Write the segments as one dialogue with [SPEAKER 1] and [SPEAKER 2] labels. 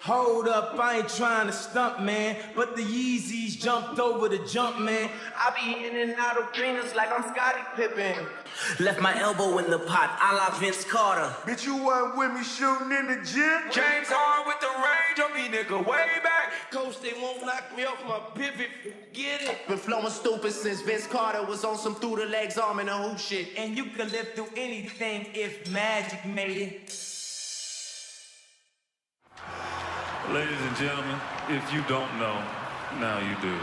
[SPEAKER 1] Hold up, I ain't trying to stump, man, but the Yeezys jumped over the jump, man. I be in and out of arenas like I'm Scottie Pippen.
[SPEAKER 2] Left my elbow in the pot, a la Vince Carter.
[SPEAKER 3] Bitch, you wasn't with me shooting in the gym?
[SPEAKER 4] James Harden with the range on me, nigga, way back.
[SPEAKER 1] Coach, they won't knock me off my pivot, get it.
[SPEAKER 2] Been flowing stupid since Vince Carter was on some through the legs arm and a hoop shit.
[SPEAKER 1] And you can live through anything if Magic made it.
[SPEAKER 4] Ladies and gentlemen, if you don't know, now you do.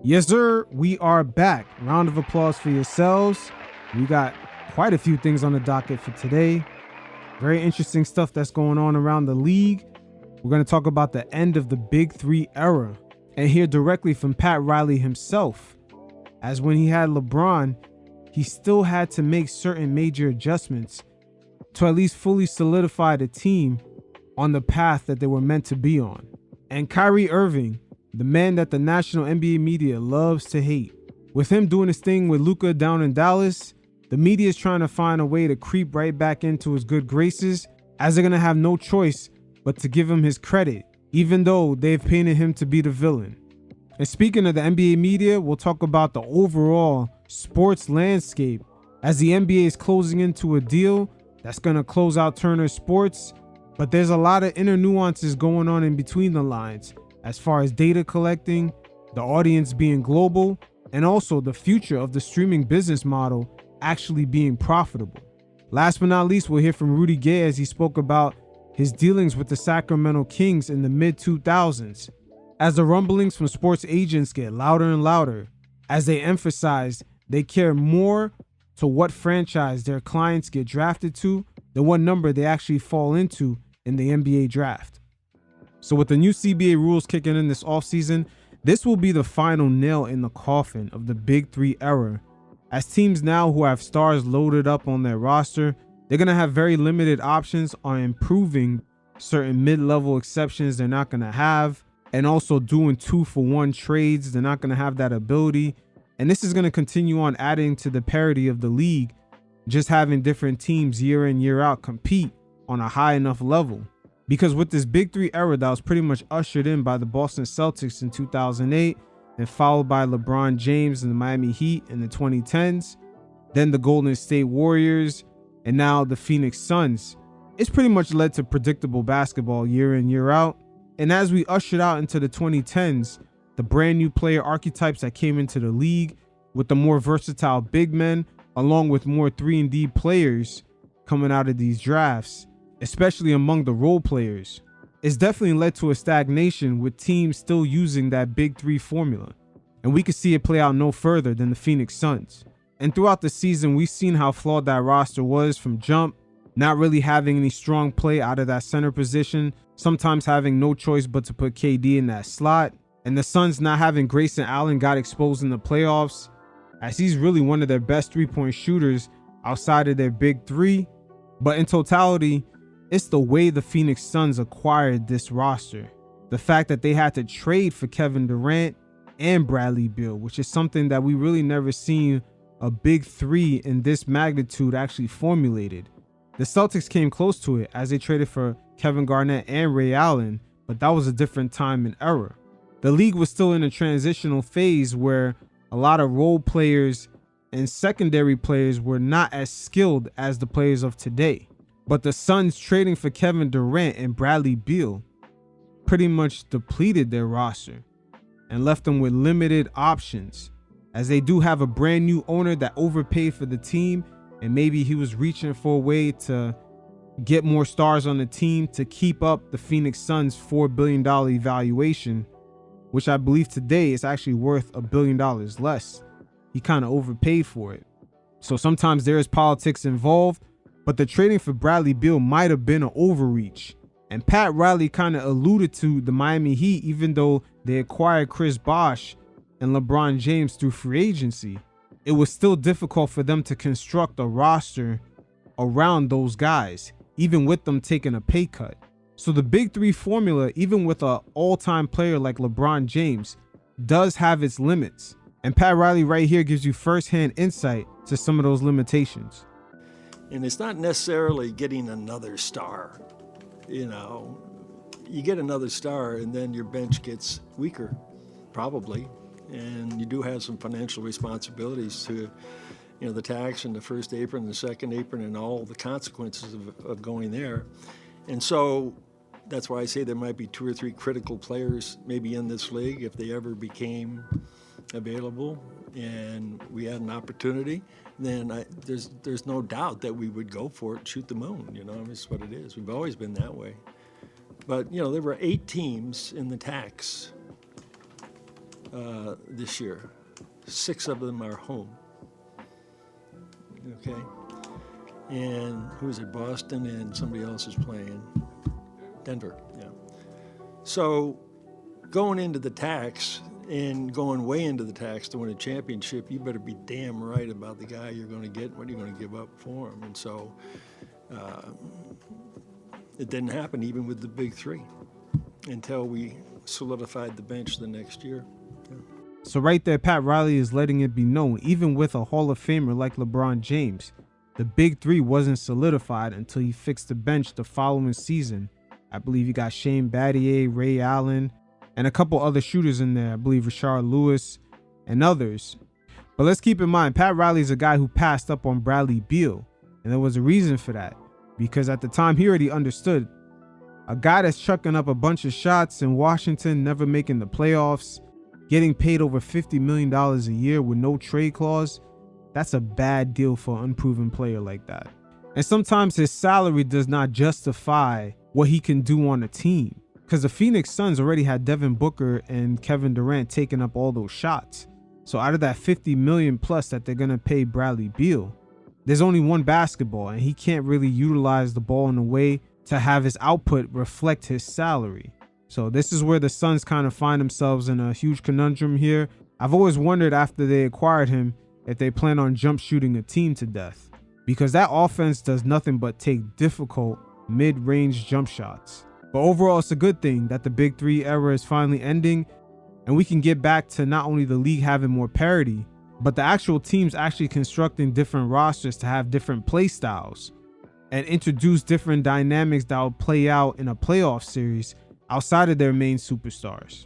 [SPEAKER 5] Yes, sir. We are back. Round of applause for yourselves. We got quite a few things on the docket for today. Very interesting stuff that's going on around the league. We're going to talk about the end of the Big Three era and hear directly from Pat Riley himself. As when he had LeBron, he still had to make certain major adjustments to at least fully solidify the team on the path that they were meant to be on. And Kyrie Irving, the man that the national NBA media loves to hate. With him doing his thing with Luka down in Dallas, the media is trying to find a way to creep right back into his good graces, as they're going to have no choice but to give him his credit, even though they've painted him to be the villain. And speaking of the NBA media, we'll talk about the overall sports landscape as the NBA is closing into a deal that's going to close out Turner Sports, but there's a lot of inner nuances going on in between the lines as far as data collecting, the audience being global, and also the future of the streaming business model actually being profitable. Last but not least, we'll hear from Rudy Gay as he spoke about his dealings with the Sacramento Kings in the mid-2000s, as the rumblings from sports agents get louder and louder, as they emphasize they care more to what franchise their clients get drafted to than what number they actually fall into in the NBA draft. So with the new CBA rules kicking in this offseason, this will be the final nail in the coffin of the Big Three era, as teams now who have stars loaded up on their roster, they're going to have very limited options on improving certain mid-level exceptions they're not going to have, and also doing 2-for-1 trades. They're not going to have that ability. And this is going to continue on adding to the parity of the league, just having different teams year in, year out compete on a high enough level. Because with this Big Three era that was pretty much ushered in by the Boston Celtics in 2008, and followed by LeBron James and the Miami Heat in the 2010s, then the Golden State Warriors, and now the Phoenix Suns, it's pretty much led to predictable basketball year in, year out. And as we ushered out into the 2010s, the brand new player archetypes that came into the league with the more versatile big men, along with more 3-and-D players coming out of these drafts, especially among the role players, it's definitely led to a stagnation with teams still using that Big Three formula. And we could see it play out no further than the Phoenix Suns. And throughout the season, we've seen how flawed that roster was from jump, not really having any strong play out of that center position, sometimes having no choice but to put KD in that slot. And the Suns not having Grayson Allen got exposed in the playoffs, as he's really one of their best three-point shooters outside of their Big Three. But in totality, it's the way the Phoenix Suns acquired this roster. The fact that they had to trade for Kevin Durant and Bradley Beal, which is something that we really never seen a Big Three in this magnitude actually formulated. The Celtics came close to it as they traded for Kevin Garnett and Ray Allen, but that was a different time and era. The league was still in a transitional phase where a lot of role players and secondary players were not as skilled as the players of today. But the Suns trading for Kevin Durant and Bradley Beal pretty much depleted their roster and left them with limited options, as they do have a brand new owner that overpaid for the team, and maybe he was reaching for a way to get more stars on the team to keep up the Phoenix Suns' $4 billion evaluation, which I believe today is actually worth $1 billion less. He kind of overpaid for it. So sometimes there is politics involved, but the trading for Bradley Beal might have been an overreach. And Pat Riley kind of alluded to the Miami Heat, even though they acquired Chris Bosh and LeBron James through free agency, it was still difficult for them to construct a roster around those guys, even with them taking a pay cut. So the Big Three formula, even with an all-time player like LeBron James, does have its limits. And Pat Riley right here gives you firsthand insight to some of those limitations.
[SPEAKER 6] And it's not necessarily getting another star. You know, you get another star and then your bench gets weaker, probably. And you do have some financial responsibilities to, you know, the tax and the first apron, the second apron, and all the consequences of going there. And so that's why I say there might be 2 or 3 critical players maybe in this league if they ever became available and we had an opportunity, then there's no doubt that we would go for it, shoot the moon, you know, I mean, it's what it is. We've always been that way. But, you know, there were 8 teams in the tax this year. 6 of them are home. Okay? And who is it? Boston and somebody else is playing. Denver, yeah. So going into the tax and going way into the tax to win a championship, you better be damn right about the guy you're going to get, what you're going to give up for him. And so it didn't happen even with the big 3 until we solidified the bench the next year. Yeah.
[SPEAKER 5] So right there, Pat Riley is letting it be known, even with a Hall of Famer like LeBron James, the big 3 wasn't solidified until he fixed the bench the following season. I believe you got Shane Battier, Ray Allen, and a couple other shooters in there. I believe Rashard Lewis and others. But let's keep in mind, Pat Riley's a guy who passed up on Bradley Beal. And there was a reason for that. Because at the time, he already understood a guy that's chucking up a bunch of shots in Washington, never making the playoffs, getting paid over $50 million a year with no trade clause, that's a bad deal for an unproven player like that. And sometimes his salary does not justify what he can do on a team. Because the Phoenix Suns already had Devin Booker and Kevin Durant taking up all those shots. So out of that $50 million plus that they're going to pay Bradley Beal, there's only one basketball, and he can't really utilize the ball in a way to have his output reflect his salary. So this is where the Suns kind of find themselves in a huge conundrum here. I've always wondered after they acquired him if they plan on jump shooting a team to death, because that offense does nothing but take difficult mid-range jump shots. But overall, it's a good thing that the Big 3 era is finally ending, and we can get back to not only the league having more parity, but the actual teams actually constructing different rosters to have different play styles and introduce different dynamics that will play out in a playoff series outside of their main superstars.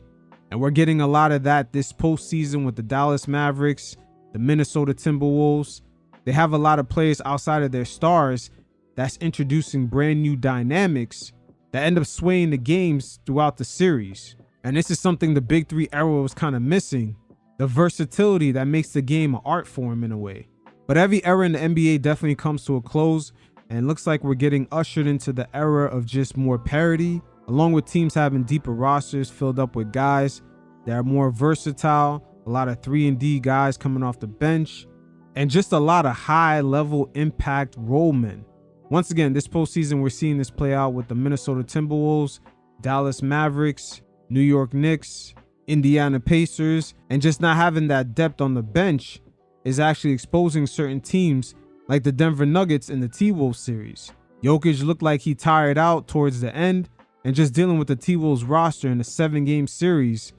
[SPEAKER 5] And we're getting a lot of that this postseason with the Dallas Mavericks, the Minnesota Timberwolves. They have a lot of players outside of their stars that's introducing brand new dynamics that end up swaying the games throughout the series. And this is something the Big 3 era was kind of missing, the versatility that makes the game an art form in a way. But every era in the NBA definitely comes to a close, and it looks like we're getting ushered into the era of just more parity, along with teams having deeper rosters filled up with guys that are more versatile, a lot of 3-and-D guys coming off the bench, and just a lot of high-level impact role men. Once again, this postseason, we're seeing this play out with the Minnesota Timberwolves, Dallas Mavericks, New York Knicks, Indiana Pacers, and just not having that depth on the bench is actually exposing certain teams like the Denver Nuggets in the T-Wolves series. Jokic looked like he tired out towards the end, and just dealing with the T-Wolves roster in a 7-game series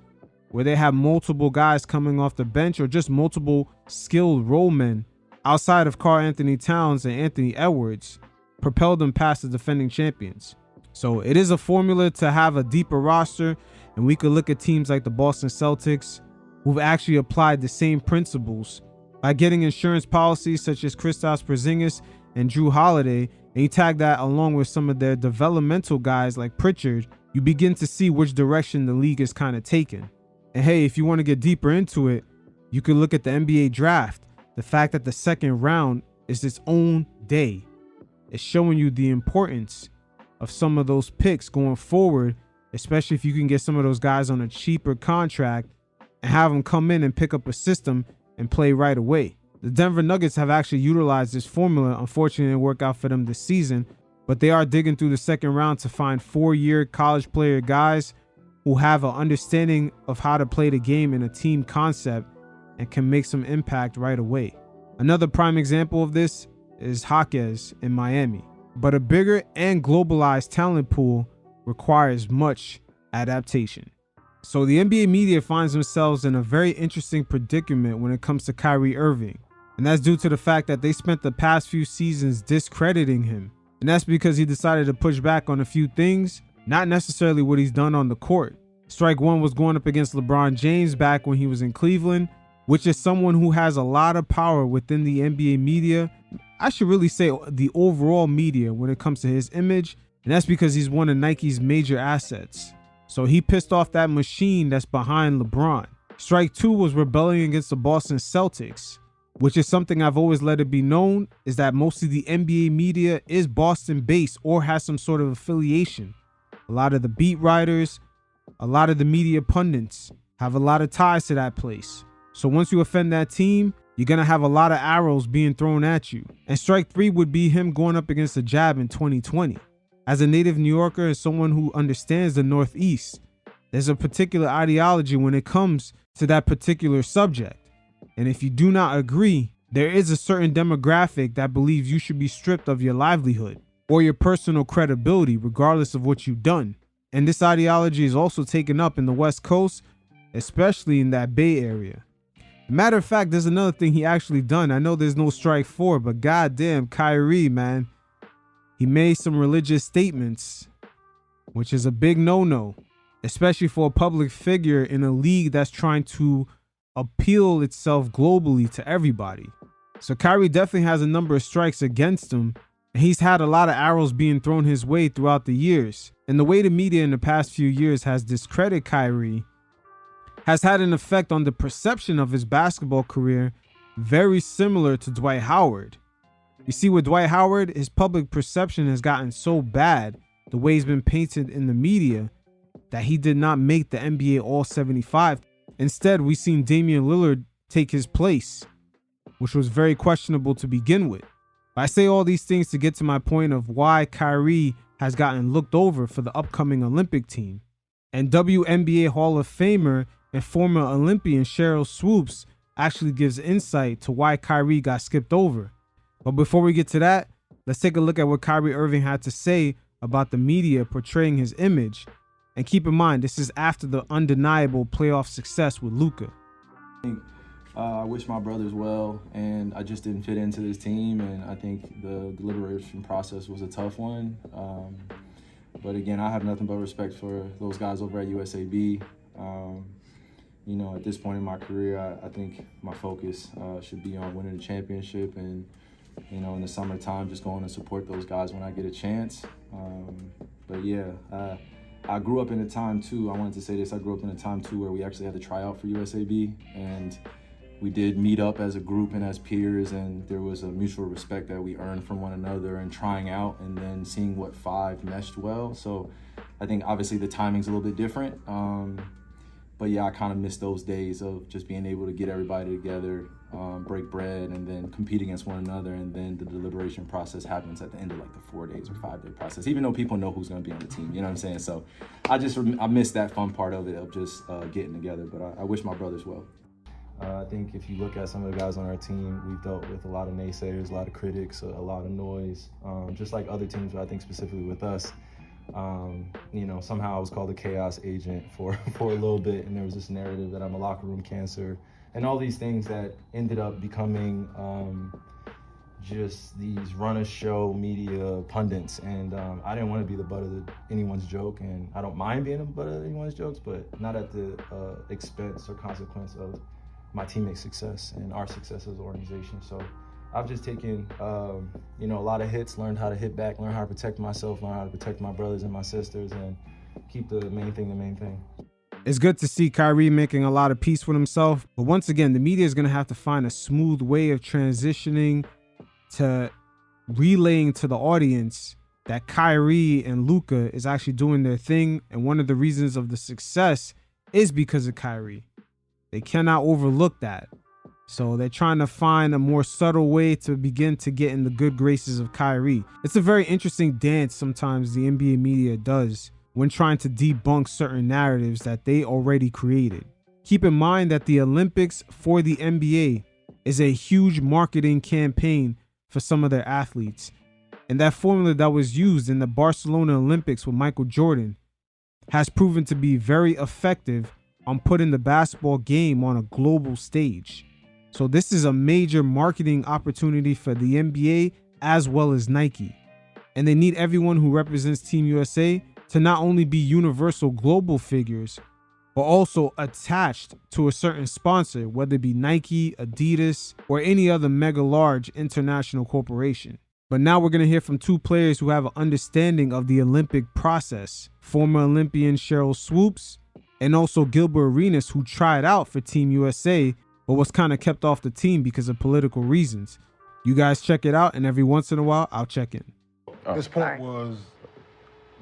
[SPEAKER 5] where they have multiple guys coming off the bench or just multiple skilled role men outside of Karl Anthony Towns and Anthony Edwards propelled them past the defending champions. So it is a formula to have a deeper roster, and we could look at teams like the Boston Celtics who've actually applied the same principles by getting insurance policies such as Kristaps Porzingis and Drew Holiday, and you tag that along with some of their developmental guys like Pritchard, you begin to see which direction the league is kind of taking. And hey, if you want to get deeper into it, you could look at the NBA draft. The fact that the second round is its own day is showing you the importance of some of those picks going forward, especially if you can get some of those guys on a cheaper contract and have them come in and pick up a system and play right away. The Denver Nuggets have actually utilized this formula. Unfortunately, it didn't work out for them this season, but they are digging through the second round to find 4-year college player guys who have an understanding of how to play the game in a team concept and can make some impact right away. Another prime example of this is Jaquez in Miami. But a bigger and globalized talent pool requires much adaptation. So the NBA media finds themselves in a very interesting predicament when it comes to Kyrie Irving. And that's due to the fact that they spent the past few seasons discrediting him. And that's because he decided to push back on a few things, not necessarily what he's done on the court. Strike one was going up against LeBron James back when he was in Cleveland, which is someone who has a lot of power within the NBA media. I should really say the overall media when it comes to his image. And that's because he's one of Nike's major assets. So he pissed off that machine that's behind LeBron. Strike two was rebelling against the Boston Celtics, which is something I've always let it be known, is that most of the NBA media is Boston based or has some sort of affiliation. A lot of the beat writers, a lot of the media pundits have a lot of ties to that place. So once you offend that team, you're going to have a lot of arrows being thrown at you. And strike three would be him going up against the Jab in 2020. As a native New Yorker and someone who understands the Northeast, there's a particular ideology when it comes to that particular subject. And if you do not agree, there is a certain demographic that believes you should be stripped of your livelihood or your personal credibility, regardless of what you've done. And this ideology is also taken up in the West Coast, especially in that Bay Area. Matter of fact, there's another thing he actually done. I know there's no strike four, but goddamn, Kyrie, man. He made some religious statements, which is a big no-no, especially for a public figure in a league that's trying to appeal itself globally to everybody. So Kyrie definitely has a number of strikes against him, and he's had a lot of arrows being thrown his way throughout the years. And the way the media in the past few years has discredited Kyrie has had an effect on the perception of his basketball career, very similar to Dwight Howard. You see, with Dwight Howard, his public perception has gotten so bad, the way he's been painted in the media, that he did not make the NBA All-75. Instead, we've seen Damian Lillard take his place, which was very questionable to begin with. But I say all these things to get to my point of why Kyrie has gotten looked over for the upcoming Olympic team. And WNBA Hall of Famer and former Olympian Cheryl Swoops actually gives insight to why Kyrie got skipped over. But before we get to that, let's take a look at what Kyrie Irving had to say about the media portraying his image. And keep in mind, this is after the undeniable playoff success with Luka.
[SPEAKER 7] I wish my brothers well, and I just didn't fit into this team, and I think the deliberation process was a tough one. But again, I have nothing but respect for those guys over at USAB. You know, at this point in my career, I think my focus should be on winning the championship, and you know, in the summertime, just going to support those guys when I get a chance. But yeah, I grew up in a time too, I wanted to say this, I grew up in a time too where we actually had to try out for USAB, and we did meet up as a group and as peers, and there was a mutual respect that we earned from one another and trying out and then seeing what five meshed well. So I think obviously the timing's a little bit different. But yeah, I kind of miss those days of just being able to get everybody together, break bread, and then compete against one another. And then the deliberation process happens at the end of like the 4 days or 5 day process, even though people know who's going to be on the team. You know what I'm saying? So I miss that fun part of it, of just getting together. But I wish my brothers well.
[SPEAKER 8] I think if you look at some of the guys on our team, we've dealt with a lot of naysayers, a lot of critics, a lot of noise, just like other teams, but I think specifically with us. You know, somehow I was called a chaos agent for a little bit, and there was this narrative that I'm a locker room cancer, and all these things that ended up becoming just these run-a-show media pundits, and I didn't want to be the butt of anyone's joke, and I don't mind being the butt of anyone's jokes, but not at the expense or consequence of my teammates' success and our success as an organization. So I've just taken, you know, a lot of hits, learned how to hit back, learn how to protect myself, learn how to protect my brothers and my sisters, and keep the main thing.
[SPEAKER 5] It's good to see Kyrie making a lot of peace with himself. But once again, the media is going to have to find a smooth way of transitioning to relaying to the audience that Kyrie and Luka is actually doing their thing. And one of the reasons of the success is because of Kyrie. They cannot overlook that. So they're trying to find a more subtle way to begin to get in the good graces of Kyrie. It's a very interesting dance sometimes the NBA media does when trying to debunk certain narratives that they already created. Keep in mind that the Olympics for the NBA is a huge marketing campaign for some of their athletes. And that formula that was used in the Barcelona Olympics with Michael Jordan has proven to be very effective on putting the basketball game on a global stage. So this is a major marketing opportunity for the NBA as well as Nike. And they need everyone who represents Team USA to not only be universal global figures, but also attached to a certain sponsor, whether it be Nike, Adidas, or any other mega large international corporation. But now we're going to hear from two players who have an understanding of the Olympic process. Former Olympian Cheryl Swoops and also Gilbert Arenas, who tried out for Team USA, but was kind of kept off the team because of political reasons. You guys check it out, and every once in a while, I'll check in.
[SPEAKER 9] This point was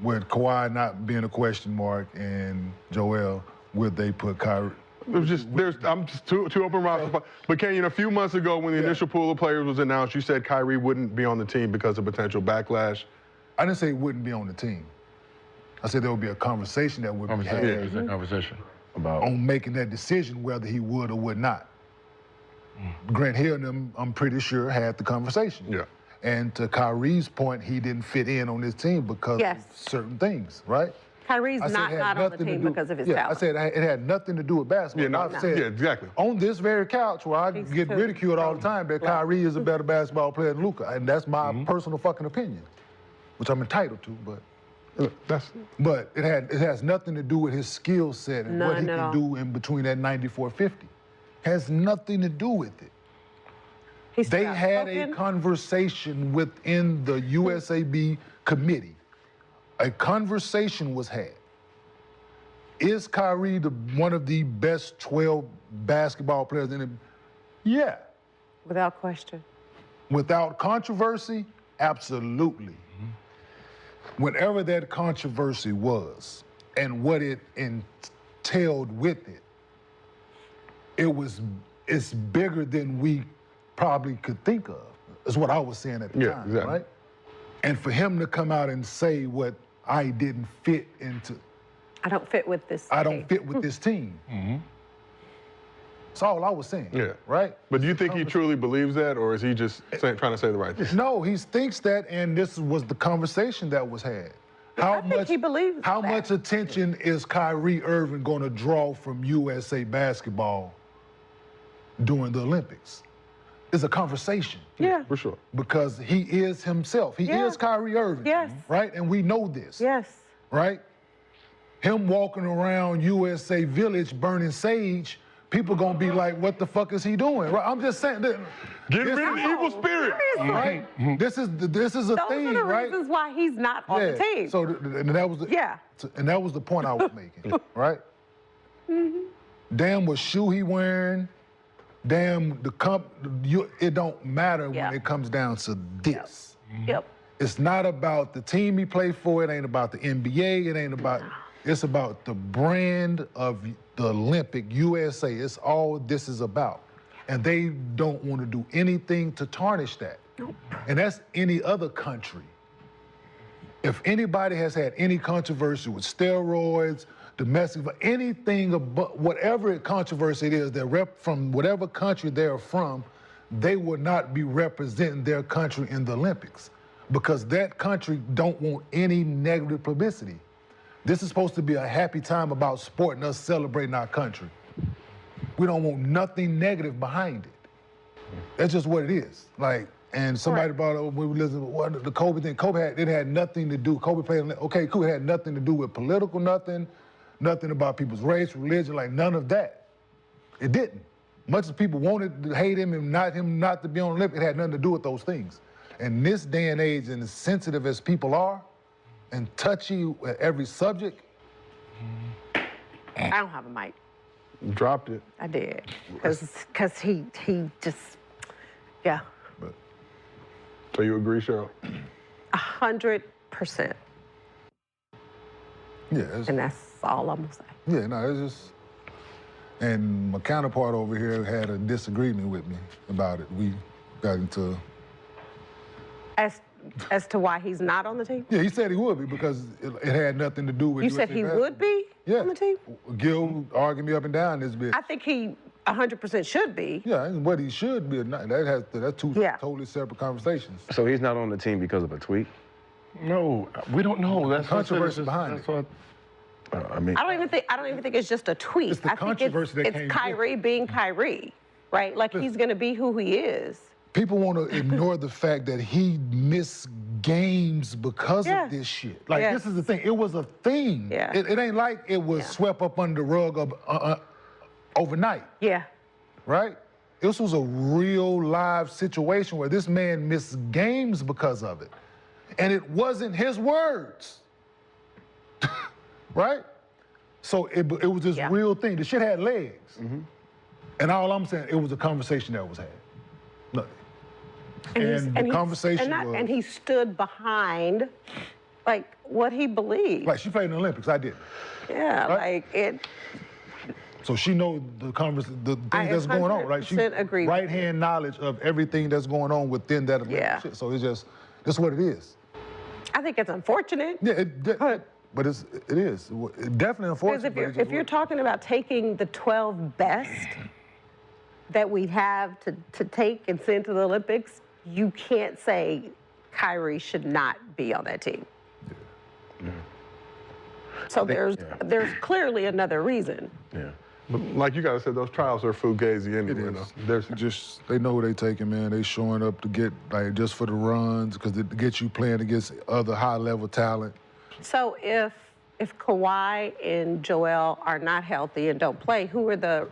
[SPEAKER 9] with Kawhi not being a question mark and Joel, would they put Kyrie?
[SPEAKER 10] It was just I'm just too open roster. But Kenyon, a few months ago when the initial pool of players was announced, you said Kyrie wouldn't be on the team because of potential backlash.
[SPEAKER 9] I didn't say he wouldn't be on the team. I said there would be a conversation that would be had.
[SPEAKER 10] Yeah, there's a conversation about
[SPEAKER 9] on making that decision whether he would or would not. Grant Hill and them, I'm pretty sure, had the conversation.
[SPEAKER 10] Yeah.
[SPEAKER 9] And to Kyrie's point, he didn't fit in on this team because of certain things, right?
[SPEAKER 11] Kyrie's not on the team because of his talent.
[SPEAKER 9] I said it had nothing to do with basketball.
[SPEAKER 10] Yeah, exactly.
[SPEAKER 9] On this very couch where I get ridiculed all the time that Kyrie is a better basketball player than Luka, and that's my personal fucking opinion, which I'm entitled to, but it has nothing to do with his skill set and what he can do in between that 94-50. Has nothing to do with it. They had a conversation within the USAB committee. A conversation was had. Is Kyrie one of the best 12 basketball players in the? Yeah.
[SPEAKER 11] Without question.
[SPEAKER 9] Without controversy, absolutely. Whenever that controversy was and what it entailed with it, it's bigger than we probably could think of, is what I was saying at the time,
[SPEAKER 10] exactly.
[SPEAKER 9] Right? And for him to come out and say what I didn't fit into.
[SPEAKER 11] I don't fit with this team.
[SPEAKER 9] I don't fit with this team. That's all I was saying.
[SPEAKER 10] Yeah.
[SPEAKER 9] Right?
[SPEAKER 10] But do you think he truly believes that, or is he just trying to say the right thing?
[SPEAKER 9] No, he thinks that, and this was the conversation that was had.
[SPEAKER 11] I think he believes
[SPEAKER 9] How much attention is Kyrie Irving going to draw from USA basketball during the Olympics? It's a conversation.
[SPEAKER 11] Yeah.
[SPEAKER 10] For sure.
[SPEAKER 9] Because he is himself. He is Kyrie Irving.
[SPEAKER 11] Yes.
[SPEAKER 9] Right? And we know this.
[SPEAKER 11] Yes.
[SPEAKER 9] Right? Him walking around USA Village burning sage, people gonna be like, what the fuck is he doing? Right? I'm just saying that.
[SPEAKER 10] Get rid of the evil spirit.
[SPEAKER 9] Right? This is a thing,
[SPEAKER 11] Those are the
[SPEAKER 9] right?
[SPEAKER 11] reasons why he's not on the team.
[SPEAKER 9] So and that was the point I was making, right? Damn what shoe he wearing, damn it don't matter when it comes down to this.
[SPEAKER 11] Yep.
[SPEAKER 9] It's not about the team he played for, it ain't about the NBA, it ain't about, it's about the brand of the Olympic USA. It's all this is about. And they don't want to do anything to tarnish that. Nope. And that's any other country. If anybody has had any controversy with steroids, domestic, anything about whatever controversy it is, they're from whatever country they're from, they will not be representing their country in the Olympics because that country don't want any negative publicity. This is supposed to be a happy time about sport and us celebrating our country. We don't want nothing negative behind it. That's just what it is. Like, and somebody brought up, we were listening to the Kobe thing. It had nothing to do, Kobe played, okay, cool, it had nothing to do with political nothing about people's race, religion, like none of that. It didn't. Much as people wanted to hate him and not to be on the Olympics, it had nothing to do with those things. In this day and age, and as sensitive as people are, and touchy at every subject.
[SPEAKER 11] I don't have a mic.
[SPEAKER 10] You dropped it.
[SPEAKER 11] I did, because he just, yeah.
[SPEAKER 10] So you agree, Cheryl?
[SPEAKER 11] 100%.
[SPEAKER 9] Yeah.
[SPEAKER 11] And that's all I'm gonna say.
[SPEAKER 9] Yeah, no, it's just, and my counterpart over here had a disagreement with me about it. We got into.
[SPEAKER 11] As to why he's not on the team?
[SPEAKER 9] Yeah, he said he would be because it had nothing to do with
[SPEAKER 11] You said he would be on the team?
[SPEAKER 9] Gil argued me up and down this bitch.
[SPEAKER 11] I think he 100% should be.
[SPEAKER 9] Yeah, and what he should be, that's two totally separate conversations.
[SPEAKER 12] So he's not on the team because of a tweet?
[SPEAKER 10] No, we don't know. That's
[SPEAKER 9] controversy behind it.
[SPEAKER 12] I mean,
[SPEAKER 11] I don't even think it's just a tweet.
[SPEAKER 9] It's the controversy that came
[SPEAKER 11] it's Kyrie being Kyrie. right? Like he's going to be who he is.
[SPEAKER 9] People want to ignore the fact that he missed games because of this shit. Like, this is the thing. It was a thing.
[SPEAKER 11] Yeah.
[SPEAKER 9] It ain't like it was swept up under the rug overnight.
[SPEAKER 11] Yeah.
[SPEAKER 9] Right? This was a real live situation where this man missed games because of it. And it wasn't his words. Right? So it was this real thing. The shit had legs. And all I'm saying, it was a conversation that was had. Nothing. And the conversation was...
[SPEAKER 11] And he stood behind, like, what he believed.
[SPEAKER 9] Like, she played in the Olympics, I didn't.
[SPEAKER 11] Yeah,
[SPEAKER 9] right?
[SPEAKER 11] like, it...
[SPEAKER 9] So she knows the thing that's going on, right? She
[SPEAKER 11] agree
[SPEAKER 9] right-hand knowledge of everything that's going on within that Olympic shit. So it's just, that's what it is.
[SPEAKER 11] I think it's unfortunate.
[SPEAKER 9] Yeah, but it is. Definitely unfortunate.
[SPEAKER 11] Because if you're talking about taking the 12 best that we have to take and send to the Olympics, you can't say Kyrie should not be on that team.
[SPEAKER 12] Yeah.
[SPEAKER 11] So there's clearly another reason.
[SPEAKER 10] Yeah. But like you guys said, those trials are fugazi anyway.
[SPEAKER 9] It is. There's just, they know what they taking, man. They showing up to get, like, just for the runs, because it gets you playing against other high-level talent.
[SPEAKER 11] So if Kawhi and Joel are not healthy and don't play, who are the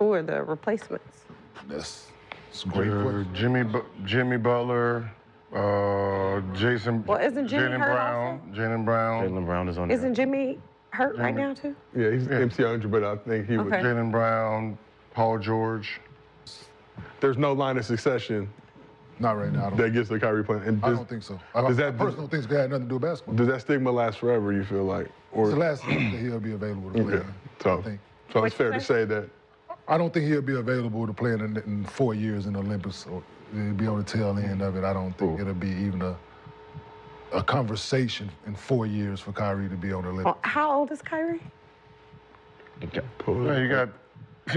[SPEAKER 11] replacements?
[SPEAKER 9] That's a great question.
[SPEAKER 13] Jimmy Butler, Jason.
[SPEAKER 11] Well, isn't Jimmy hurt also?
[SPEAKER 13] Jaylen Brown.
[SPEAKER 12] Jaylen Brown is on.
[SPEAKER 11] Isn't Jimmy hurt right now too?
[SPEAKER 10] Yeah, he's MC100, but I think he was.
[SPEAKER 13] Jaylen Brown, Paul George.
[SPEAKER 10] There's no line of succession.
[SPEAKER 9] Not right now.
[SPEAKER 10] That gets the Kyrie playing. And
[SPEAKER 9] I don't think so. I personally think it's had nothing to do with basketball.
[SPEAKER 10] Does that stigma last forever, you feel like? Or
[SPEAKER 9] it's the last time that he'll be available to play.
[SPEAKER 10] So it's fair to say that.
[SPEAKER 9] I don't think he'll be available to play in 4 years in the Olympics. Or he'll be on the tail end of it. I don't think it'll be even a conversation in 4 years for Kyrie to be on the Olympics.
[SPEAKER 11] Well, how old is Kyrie?
[SPEAKER 13] You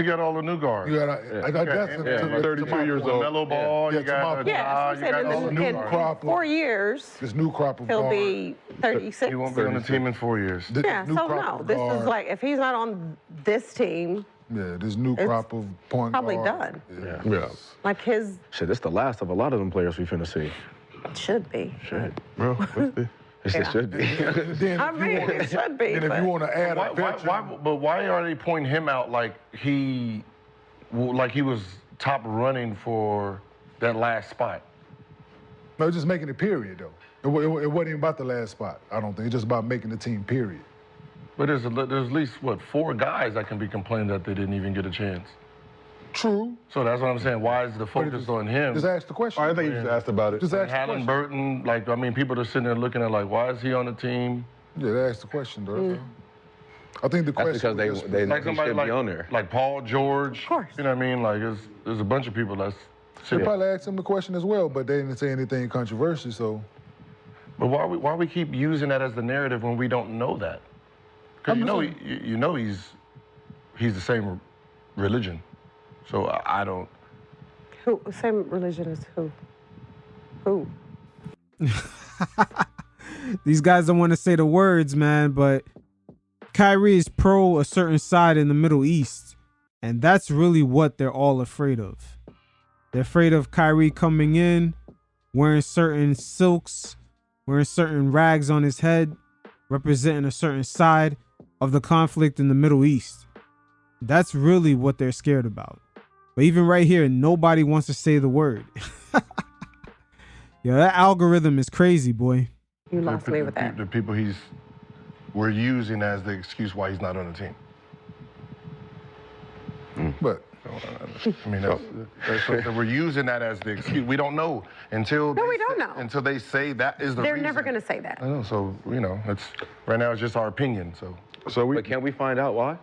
[SPEAKER 13] got all the new guards.
[SPEAKER 9] I got
[SPEAKER 10] 32 years old.
[SPEAKER 13] Mellow Ball, you got
[SPEAKER 11] all
[SPEAKER 9] new crop.
[SPEAKER 11] 4 years.
[SPEAKER 9] This new crop of
[SPEAKER 11] He'll
[SPEAKER 9] guard.
[SPEAKER 11] be 36.
[SPEAKER 13] He won't be on the team in 4 years.
[SPEAKER 11] Yeah, so no, this is like, if he's not on this team,
[SPEAKER 9] this new crop of point
[SPEAKER 11] probably
[SPEAKER 9] guard.
[SPEAKER 11] done.
[SPEAKER 10] Yeah.
[SPEAKER 11] Like his...
[SPEAKER 12] Shit, this the last of a lot of them players we finna see.
[SPEAKER 11] Should be.
[SPEAKER 12] Shit.
[SPEAKER 10] Well,
[SPEAKER 12] It should be.
[SPEAKER 11] It should be.
[SPEAKER 9] And if you want to add a veteran...
[SPEAKER 13] But why are they pointing him out like he was top running for that last spot?
[SPEAKER 9] No, just making it period, though. It wasn't even about the last spot, I don't think. It's just about making the team, period.
[SPEAKER 13] But there's at least, 4 guys that can be complaining that they didn't even get a chance.
[SPEAKER 9] True.
[SPEAKER 13] So that's what I'm saying. Why is the focus on him?
[SPEAKER 9] Just ask the question.
[SPEAKER 10] I think you just asked about it.
[SPEAKER 9] Just ask the question.
[SPEAKER 13] Burton, people are sitting there looking at why is he on the team?
[SPEAKER 9] Yeah, they asked the question, though. I think the question
[SPEAKER 12] because they
[SPEAKER 13] like somebody
[SPEAKER 12] should be on there.
[SPEAKER 13] Like Paul George.
[SPEAKER 11] Of course.
[SPEAKER 13] You know what I mean? There's a bunch of people that's
[SPEAKER 9] They probably asked him the question as well, but they didn't say anything controversial, so.
[SPEAKER 13] But why we keep using that as the narrative when we don't know that? Because you know he's the same religion. So I don't.
[SPEAKER 11] Who? Same religion as who? Who?
[SPEAKER 5] These guys don't want to say the words, man, but Kyrie is pro a certain side in the Middle East, and that's really what they're all afraid of. They're afraid of Kyrie coming in, wearing certain silks, wearing certain rags on his head, representing a certain side of the conflict in the Middle East. That's really what they're scared about. But even right here, nobody wants to say the word. Yo, that algorithm is crazy, boy.
[SPEAKER 11] You lost me with that.
[SPEAKER 13] The people we're using as the excuse why he's not on the team.
[SPEAKER 9] But
[SPEAKER 13] I mean, we're using that as the excuse. We don't know until
[SPEAKER 11] we don't know
[SPEAKER 13] until they say that is the
[SPEAKER 11] They're
[SPEAKER 13] reason.
[SPEAKER 11] never going to say that.
[SPEAKER 13] I know. So it's right now. It's just our opinion.
[SPEAKER 12] But can we find out why?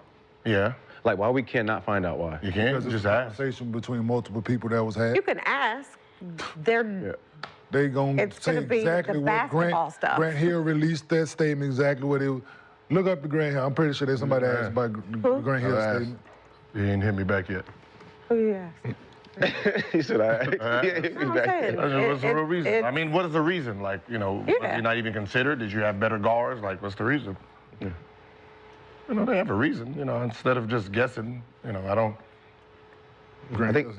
[SPEAKER 13] Yeah.
[SPEAKER 12] Like why we cannot find out why?
[SPEAKER 13] You can't
[SPEAKER 9] because
[SPEAKER 13] just
[SPEAKER 9] it's a
[SPEAKER 13] ask.
[SPEAKER 9] conversation between multiple people that was had.
[SPEAKER 11] You can ask.
[SPEAKER 9] They gonna say exactly what Grant Hill released that statement exactly what it was. Look up the Grant Hill. I'm pretty sure there's somebody asked about Grant Hill's statement.
[SPEAKER 13] He ain't hit me back yet.
[SPEAKER 11] Who you asked?
[SPEAKER 12] He said, all right.
[SPEAKER 13] What's the real reason? I mean, what is the reason? Was you not even considered? Did you have better guards? What's the reason? Yeah. They have a reason, instead of just guessing, I don't.
[SPEAKER 10] I think,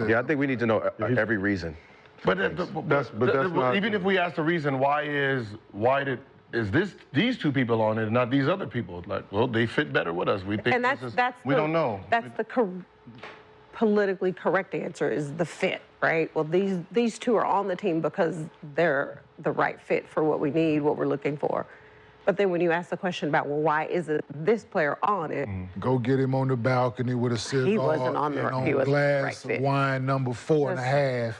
[SPEAKER 12] yeah, I think we need to know every reason.
[SPEAKER 13] But even if we ask the reason, these two people on it and not these other people? Like, well, they fit better with us. We think we don't know.
[SPEAKER 11] That's the politically correct answer is the fit, right? Well, these two are on the team because they're the right fit for what we need, what we're looking for. But then when you ask the question about, well, why isn't this player on it?
[SPEAKER 9] Go get him on the balcony with a cigar
[SPEAKER 11] He wasn't on the
[SPEAKER 9] and
[SPEAKER 11] he
[SPEAKER 9] on
[SPEAKER 11] wasn't the
[SPEAKER 9] glass
[SPEAKER 11] right fit.
[SPEAKER 9] of wine number 4.5,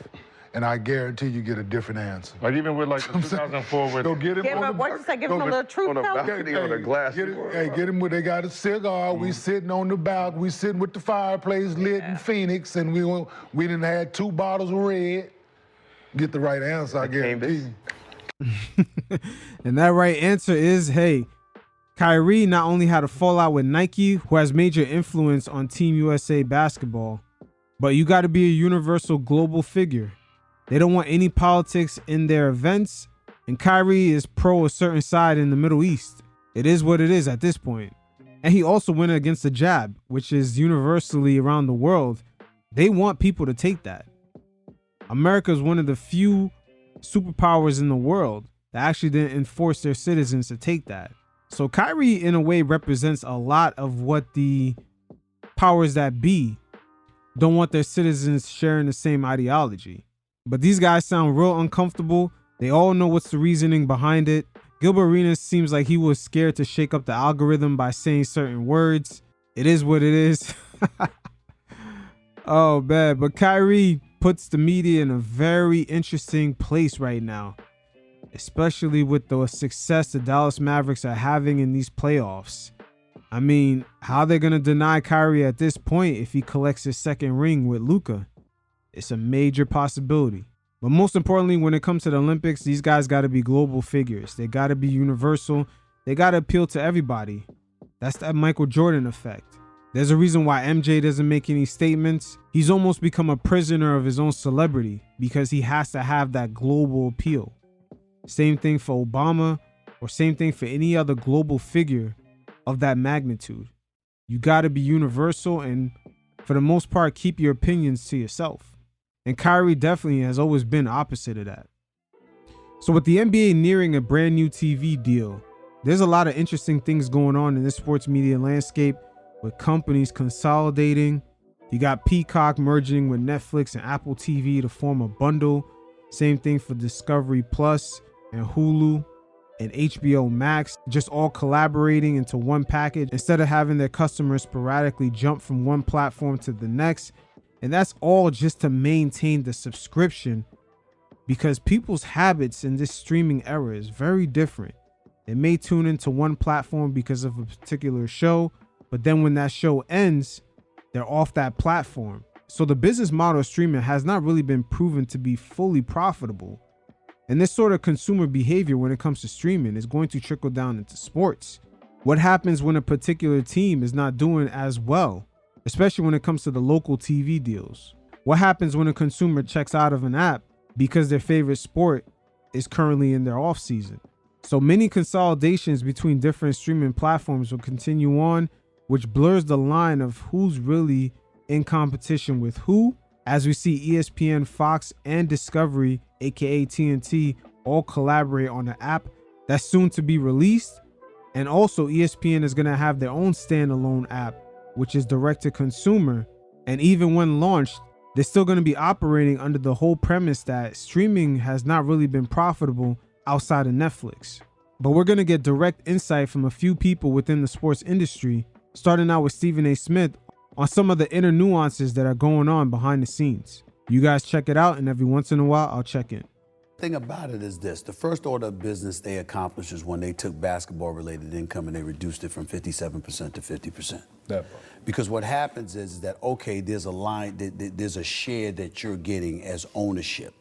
[SPEAKER 9] and I guarantee you get a different answer.
[SPEAKER 13] Like even with like the 2004 with...
[SPEAKER 9] Go get him
[SPEAKER 11] Give him, what'd you say, give him a little truth tell?
[SPEAKER 12] On a glass.
[SPEAKER 9] Get him where they got a cigar. We sitting on the balcony. We sitting with the fireplace lit in Phoenix, and we done had 2 bottles of red. Get the right answer, I guarantee you.
[SPEAKER 5] And that right answer is, hey, Kyrie not only had a fallout with Nike, who has major influence on Team USA basketball, but you got to be a universal global figure. They don't want any politics in their events, and Kyrie is pro a certain side in the Middle East. It is what it is at this point. And he also went against the jab, which is universally around the world. They want people to take that. America is one of the few superpowers in the world that actually didn't enforce their citizens to take that. So Kyrie, in a way, represents a lot of what the powers that be don't want their citizens sharing the same ideology. But these guys sound real uncomfortable. They all know what's the reasoning behind it. Gilbert Arenas seems like he was scared to shake up the algorithm by saying certain words. It is what it is. Oh, man. But Kyrie puts the media in a very interesting place right now, especially with the success the Dallas Mavericks are having in these playoffs. I mean, how they're going to deny Kyrie at this point if he collects his second ring with Luka? It's a major possibility. But most importantly, when it comes to the Olympics, these guys got to be global figures. They got to be universal. They got to appeal to everybody. That's that Michael Jordan effect. There's a reason why MJ doesn't make any statements. He's almost become a prisoner of his own celebrity because he has to have that global appeal. Same thing for Obama, or same thing for any other global figure of that magnitude. You got to be universal and, for the most part, keep your opinions to yourself. And Kyrie definitely has always been opposite of that. So with the NBA nearing a brand new TV deal, there's a lot of interesting things going on in this sports media landscape with companies consolidating. You got Peacock merging with Netflix and Apple TV to form a bundle. Same thing for Discovery Plus and Hulu and HBO Max, just all collaborating into one package instead of having their customers sporadically jump from one platform to the next. And that's all just to maintain the subscription, because people's habits in this streaming era is very different. They may tune into one platform because of a particular show, but then when that show ends, they're off that platform. So the business model of streaming has not really been proven to be fully profitable. And this sort of consumer behavior when it comes to streaming is going to trickle down into sports. What happens when a particular team is not doing as well, especially when it comes to the local TV deals? What happens when a consumer checks out of an app because their favorite sport is currently in their off season? So many consolidations between different streaming platforms will continue on, which blurs the line of who's really in competition with who, as we see ESPN, Fox, and Discovery, aka TNT, all collaborate on an app that's soon to be released. And also ESPN is going to have their own standalone app, which is direct to consumer. And even when launched, they're still going to be operating under the whole premise that streaming has not really been profitable outside of Netflix. But we're going to get direct insight from a few people within the sports industry, starting out with Stephen A. Smith, on some of the inner nuances that are going on behind the scenes. You guys check it out, and every once in a while, I'll check in.
[SPEAKER 14] The thing about it is this: the first order of business they accomplished is when they took basketball-related income and they reduced it from 57% to 50%. Because what happens is that, okay, there's a line, there's a share that you're getting as ownership,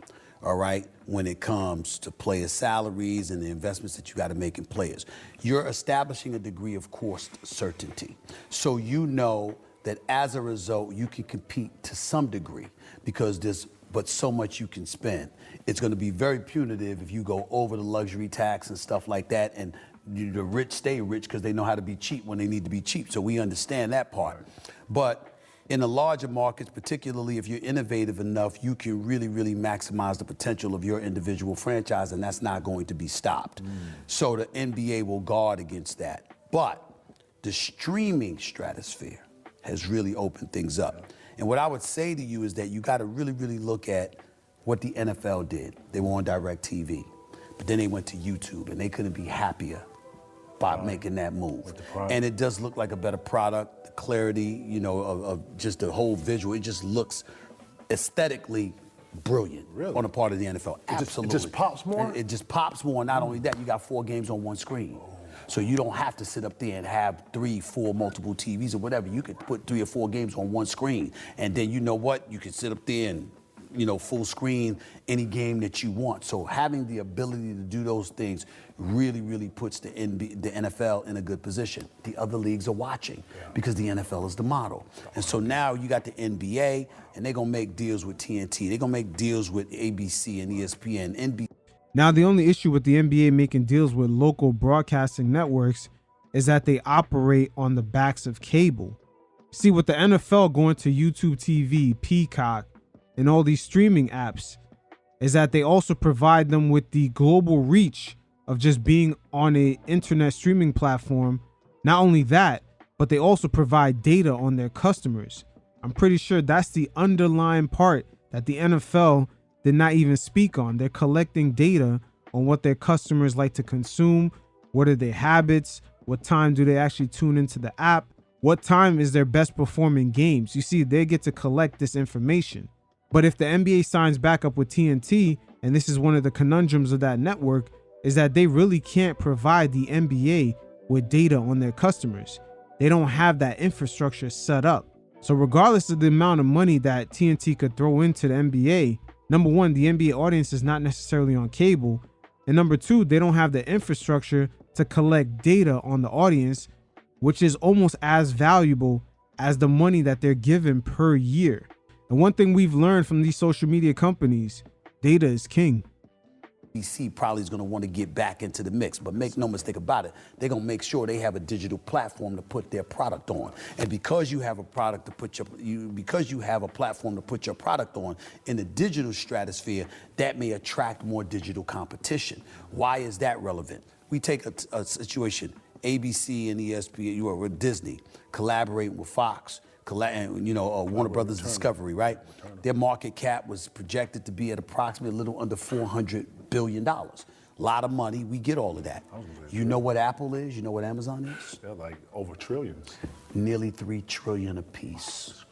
[SPEAKER 14] all right, when it comes to player salaries and the investments that you got to make in players. You're establishing a degree of cost certainty. So you know that as a result, you can compete to some degree because there's but so much you can spend. It's going to be very punitive if you go over the luxury tax and stuff like that, and the rich stay rich because they know how to be cheap when they need to be cheap. So we understand that part. But In the larger markets, particularly if you're innovative enough, you can really, really maximize the potential of your individual franchise, and that's not going to be stopped. So the NBA will guard against that. But the streaming stratosphere has really opened things up. And what I would say to you is that you got to really, really look at what the NFL did. They were on DirecTV, but then they went to YouTube, and they couldn't be happier by making that move. And it does look like a better product. The clarity, you know, of just the whole visual, it just looks aesthetically brilliant on the part of the NFL. Absolutely.
[SPEAKER 15] It just pops more?
[SPEAKER 14] It just pops more. Not only that, you got 4 games on one screen. So you don't have to sit up there and have 3, 4 multiple TVs or whatever. You could put 3 or 4 games on one screen. And then you know what? You can sit up there and, you know, full screen any game that you want. So having the ability to do those things really, really puts the NFL in a good position. The other leagues are watching because the NFL is the model. And so now you got the NBA, and they're going to make deals with TNT. They're going to make deals with ABC and ESPN, NBC.
[SPEAKER 5] Now, the only issue with the NBA making deals with local broadcasting networks is that they operate on the backs of cable. See, with the NFL going to YouTube TV, Peacock, and all these streaming apps, is that they also provide them with the global reach of just being on a internet streaming platform. Not only that, but they also provide data on their customers. I'm pretty sure that's the underlying part that the NFL did not even speak on. They're collecting data on what their customers like to consume, what are their habits, what time do they actually tune into the app, what time is their best performing games. You see, they get to collect this information. But if the NBA signs back up with TNT, and this is one of the conundrums of that network, is that they really can't provide the NBA with data on their customers. They don't have that infrastructure set up. So regardless of the amount of money that TNT could throw into the NBA, number one, the NBA audience is not necessarily on cable. And number two, they don't have the infrastructure to collect data on the audience, which is almost as valuable as the money that they're given per year. And one thing we've learned from these social media companies, data is king.
[SPEAKER 14] ABC probably is going to want to get back into the mix, but make no mistake about it, they're going to make sure they have a digital platform to put their product on. And because you have a product to put because you have a platform to put your product on in the digital stratosphere, that may attract more digital competition. Why is that relevant? We take a situation, ABC and ESPN, you are with Disney, collaborating with Fox, Warner Brothers Discovery, right? Their market cap was projected to be at approximately a little under $400 billion. A lot of money, we get all of that. You know what Apple is? You know what Amazon is?
[SPEAKER 15] They're like over trillions.
[SPEAKER 14] Nearly $3 trillion apiece.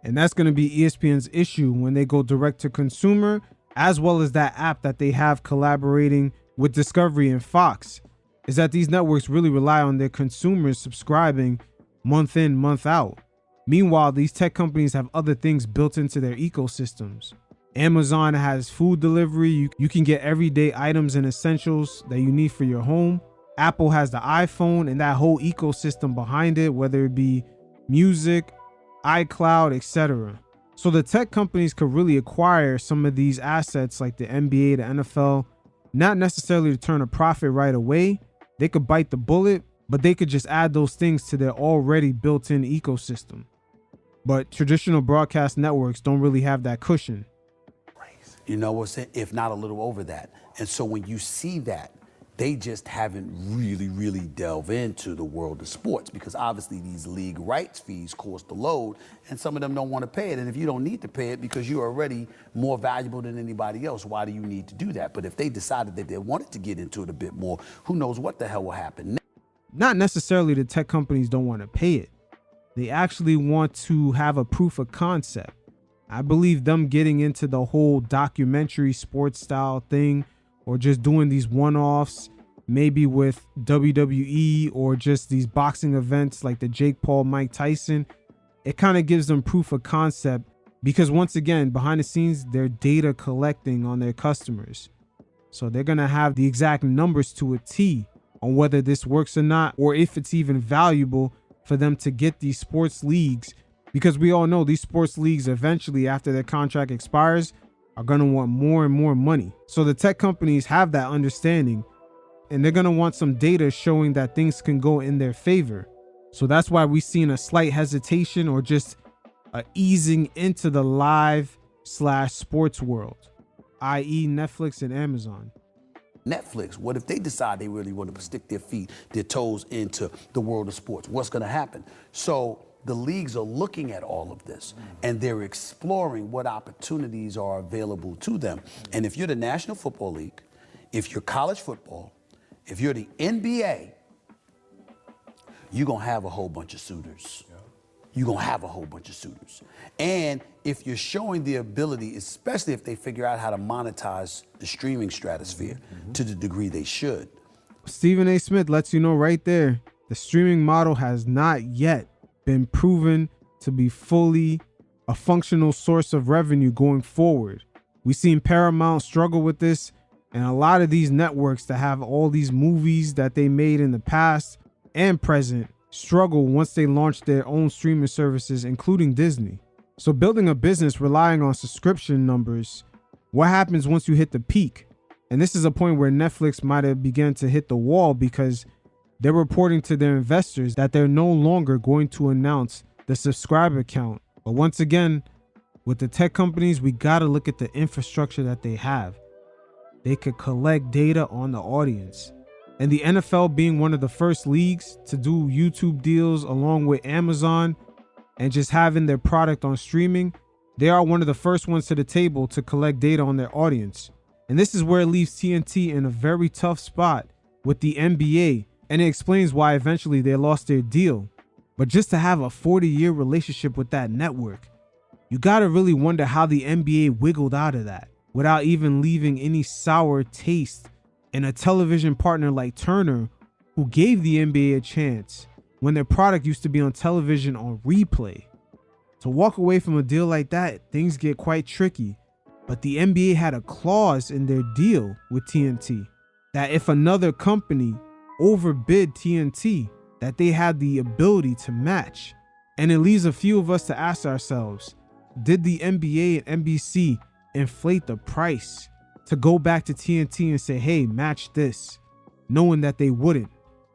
[SPEAKER 5] And that's going to be ESPN's issue when they go direct to consumer, as well as that app that they have collaborating with Discovery and Fox, is that these networks really rely on their consumers subscribing month in, month out. Meanwhile, these tech companies have other things built into their ecosystems. Amazon has food delivery. You can get everyday items and essentials that you need for your home. Apple has the iPhone and that whole ecosystem behind it, whether it be music, iCloud, etc. So the tech companies could really acquire some of these assets like the NBA, the NFL, not necessarily to turn a profit right away. They could bite the bullet, but they could just add those things to their already built-in ecosystem. But traditional broadcast networks don't really have that cushion.
[SPEAKER 14] You know what's it? If not a little over that. And so when you see that, they just haven't really delved into the world of sports, because obviously these league rights fees cost a load and some of them don't want to pay it. And if you don't need to pay it because you're already more valuable than anybody else, why do you need to do that? But if they decided that they wanted to get into it a bit more, who knows what the hell will happen.
[SPEAKER 5] Not necessarily the tech companies don't want to pay it. They actually want to have a proof of concept. I believe them getting into the whole documentary sports style thing, or just doing these one-offs, maybe with WWE or just these boxing events like the Jake Paul, Mike Tyson, it kind of gives them proof of concept, because once again, behind the scenes, they're data collecting on their customers. So they're going to have the exact numbers to a T on whether this works or not, or if it's even valuable for them to get these sports leagues, because we all know these sports leagues eventually, after their contract expires, are going to want more and more money. So the tech companies have that understanding, and they're going to want some data showing that things can go in their favor. So that's why we've seen a slight hesitation or just easing into the live/sports world, i.e. Netflix and Amazon.
[SPEAKER 14] Netflix, what if they decide they really want to stick their toes into the world of sports? What's going to happen? So the leagues are looking at all of this, and they're exploring what opportunities are available to them. And if you're the National Football League, if you're college football, if you're the NBA, you're going to have a whole bunch of suitors. You're going to have a whole bunch of suitors. And if you're showing the ability, especially if they figure out how to monetize the streaming stratosphere to the degree they should.
[SPEAKER 5] Stephen A. Smith lets you know right there, the streaming model has not yet been proven to be fully a functional source of revenue going forward. We've seen Paramount struggle with this, and a lot of these networks that have all these movies that they made in the past and present struggle once they launch their own streaming services, including Disney. So building a business relying on subscription numbers, what happens once you hit the peak? And this is a point where Netflix might have begun to hit the wall because they're reporting to their investors that they're no longer going to announce the subscriber count. But once again, with the tech companies, we got to look at the infrastructure that they have. They could collect data on the audience. And the NFL being one of the first leagues to do YouTube deals along with Amazon and just having their product on streaming, they are one of the first ones to the table to collect data on their audience. And this is where it leaves TNT in a very tough spot with the NBA, and it explains why eventually they lost their deal. But just to have a 40-year relationship with that network, you gotta really wonder how the NBA wiggled out of that without even leaving any sour taste in a television partner like Turner, who gave the NBA a chance when their product used to be on television on replay. To walk away from a deal like that, things get quite tricky. But the NBA had a clause in their deal with TNT that if another company overbid TNT, that they had the ability to match. And it leaves a few of us to ask ourselves, did the NBA and NBC inflate the price to go back to TNT and say, hey, match this, knowing that they wouldn't?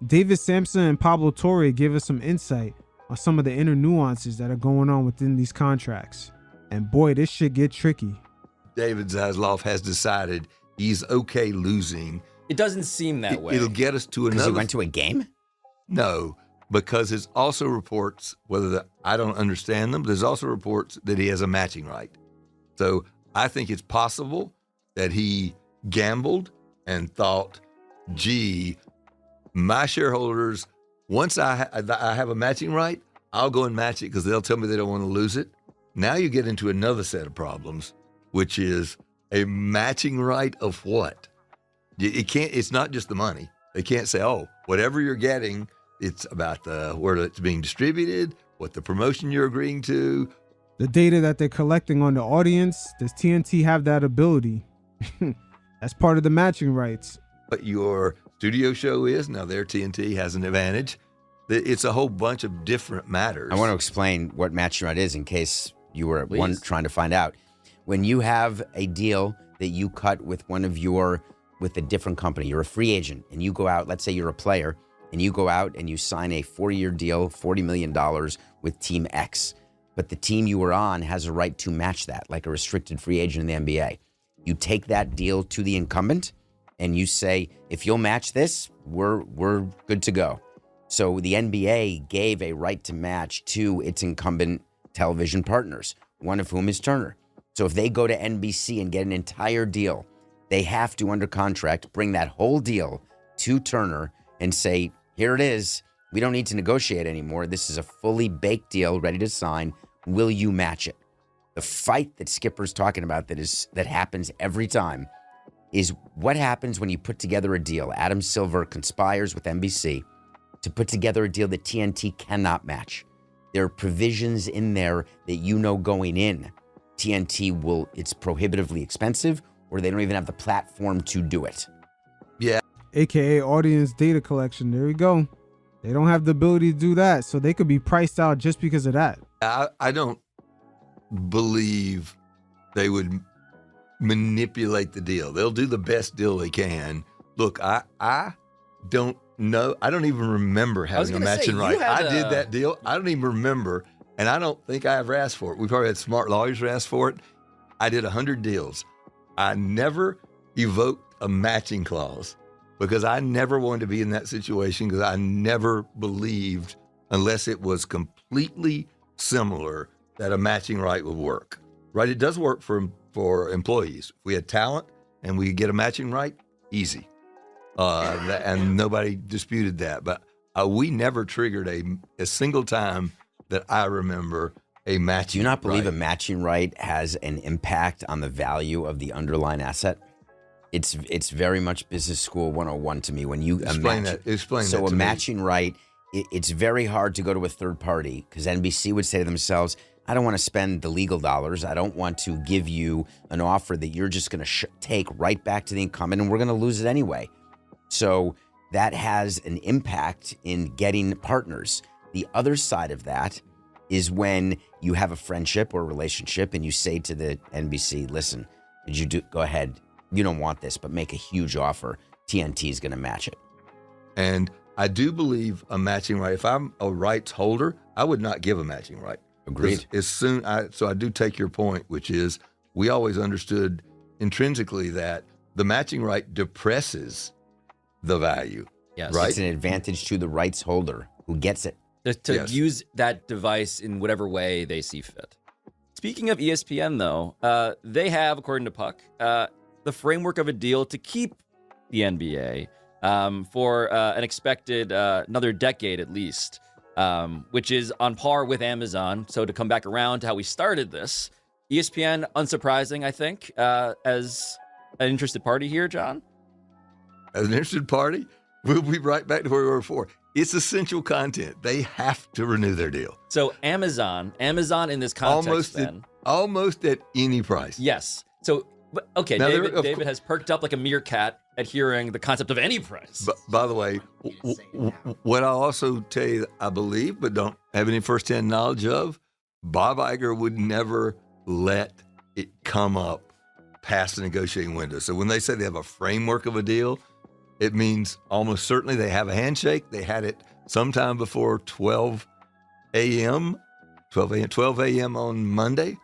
[SPEAKER 5] David Sampson and Pablo Torre give us some insight on some of the inner nuances that are going on within these contracts. And boy, this shit get tricky.
[SPEAKER 16] David Zaslav has decided he's okay losing.
[SPEAKER 17] It doesn't seem that way.
[SPEAKER 16] It'll get us to another.
[SPEAKER 17] Because he went to a game?
[SPEAKER 16] No, because there's also reports, I don't understand them, there's also reports that he has a matching right. So I think it's possible that he gambled and thought, gee, my shareholders, once I have a matching right, I'll go and match it because they'll tell me they don't want to lose it. Now you get into another set of problems, which is a matching right of what? It's not just the money. They can't say, oh, whatever you're getting, it's about where it's being distributed, what the promotion you're agreeing to.
[SPEAKER 5] The data that they're collecting on the audience, does TNT have that ability? That's part of the matching rights.
[SPEAKER 16] What your studio show is, now their TNT has an advantage. It's a whole bunch of different matters.
[SPEAKER 17] I want to explain what matching right is in case you were trying to find out. When you have a deal that you cut with with a different company, you're a free agent and you go out, let's say you're a player, and you go out and you sign a 4-year deal, $40 million with Team X. But the team you were on has a right to match that, like a restricted free agent in the NBA. You take that deal to the incumbent and you say, if you'll match this, we're good to go. So the NBA gave a right to match to its incumbent television partners, one of whom is Turner. So if they go to NBC and get an entire deal, they have to, under contract, bring that whole deal to Turner and say, here it is. We don't need to negotiate anymore. This is a fully baked deal, ready to sign. Will you match it? The fight that Skipper's talking about that happens every time is what happens when you put together a deal. Adam Silver conspires with NBC to put together a deal that TNT cannot match. There are provisions in there that going in, TNT it's prohibitively expensive, or they don't even have the platform to do it.
[SPEAKER 16] Yeah.
[SPEAKER 5] AKA audience data collection. There we go. They don't have the ability to do that, so they could be priced out just because of that.
[SPEAKER 16] I don't believe they would manipulate the deal. They'll do the best deal they can. Look, I don't know. I don't even remember having a matching right. I did that deal. I don't even remember and I don't think I ever asked for it. We probably had smart lawyers who asked for it. I did 100 deals. I never evoked a matching clause because I never wanted to be in that situation because I never believed, unless it was completely similar, that a matching right would work. Right? It does work for employees. If we had talent and we get a matching right, easy. And nobody disputed that. But we never triggered a single time that I remember a matching.
[SPEAKER 17] Do you not believe
[SPEAKER 16] right.
[SPEAKER 17] a matching right has an impact on the value of the underlying asset? It's very much business school 101 to me. When you
[SPEAKER 16] explain that
[SPEAKER 17] so
[SPEAKER 16] to
[SPEAKER 17] a
[SPEAKER 16] me.
[SPEAKER 17] matching right, it's very hard to go to a third party because NBC would say to themselves, I don't want to spend the legal dollars. I don't want to give you an offer that you're just going to take right back to the incumbent and we're going to lose it anyway. So that has an impact in getting partners. The other side of that is when you have a friendship or a relationship and you say to the NBC, listen, go ahead. You don't want this, but make a huge offer. TNT is going to match it.
[SPEAKER 16] And I do believe a matching right. If I'm a rights holder, I would not give a matching right.
[SPEAKER 17] Agreed.
[SPEAKER 16] So I do take your point, which is we always understood intrinsically that the matching right depresses the value.
[SPEAKER 18] Yes.
[SPEAKER 16] Right?
[SPEAKER 17] It's an advantage to the rights holder who gets it.
[SPEAKER 18] To
[SPEAKER 16] Yes.
[SPEAKER 18] use that device in whatever way they see fit. Speaking of ESPN, though, they have, according to Puck, the framework of a deal to keep the NBA for an expected another decade at least, which is on par with Amazon. So to come back around to how we started this, ESPN, unsurprising, I think, as an interested party here, John?
[SPEAKER 16] As an interested party, we'll be right back to where we were before. It's essential content. They have to renew their deal.
[SPEAKER 18] So Amazon in this context
[SPEAKER 16] almost at any price.
[SPEAKER 18] Yes. So, okay,
[SPEAKER 16] Now,
[SPEAKER 18] David has perked up like a meerkat at hearing the concept of any price.
[SPEAKER 16] But by the way, what I'll also tell you, I believe, but don't have any firsthand knowledge of, Bob Iger would never let it come up past the negotiating window. So when they say they have a framework of a deal, it means almost certainly they have a handshake. They had it sometime before 12 a.m. on Monday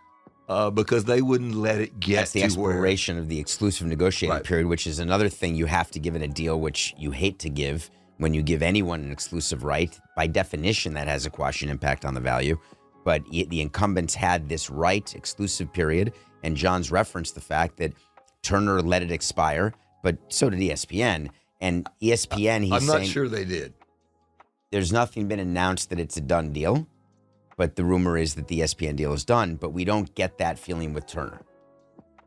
[SPEAKER 16] because they wouldn't let it get
[SPEAKER 17] That's the
[SPEAKER 16] to
[SPEAKER 17] expiration of the exclusive negotiating period, which is another thing you have to give in a deal, which you hate to give when you give anyone an exclusive right. By definition, that has a quashing impact on the value. But the incumbents had this right exclusive period, and John's referenced the fact that Turner let it expire, but so did ESPN. And ESPN,
[SPEAKER 16] I'm not sure they did.
[SPEAKER 17] There's nothing been announced that it's a done deal, but the rumor is that the ESPN deal is done, but we don't get that feeling with Turner.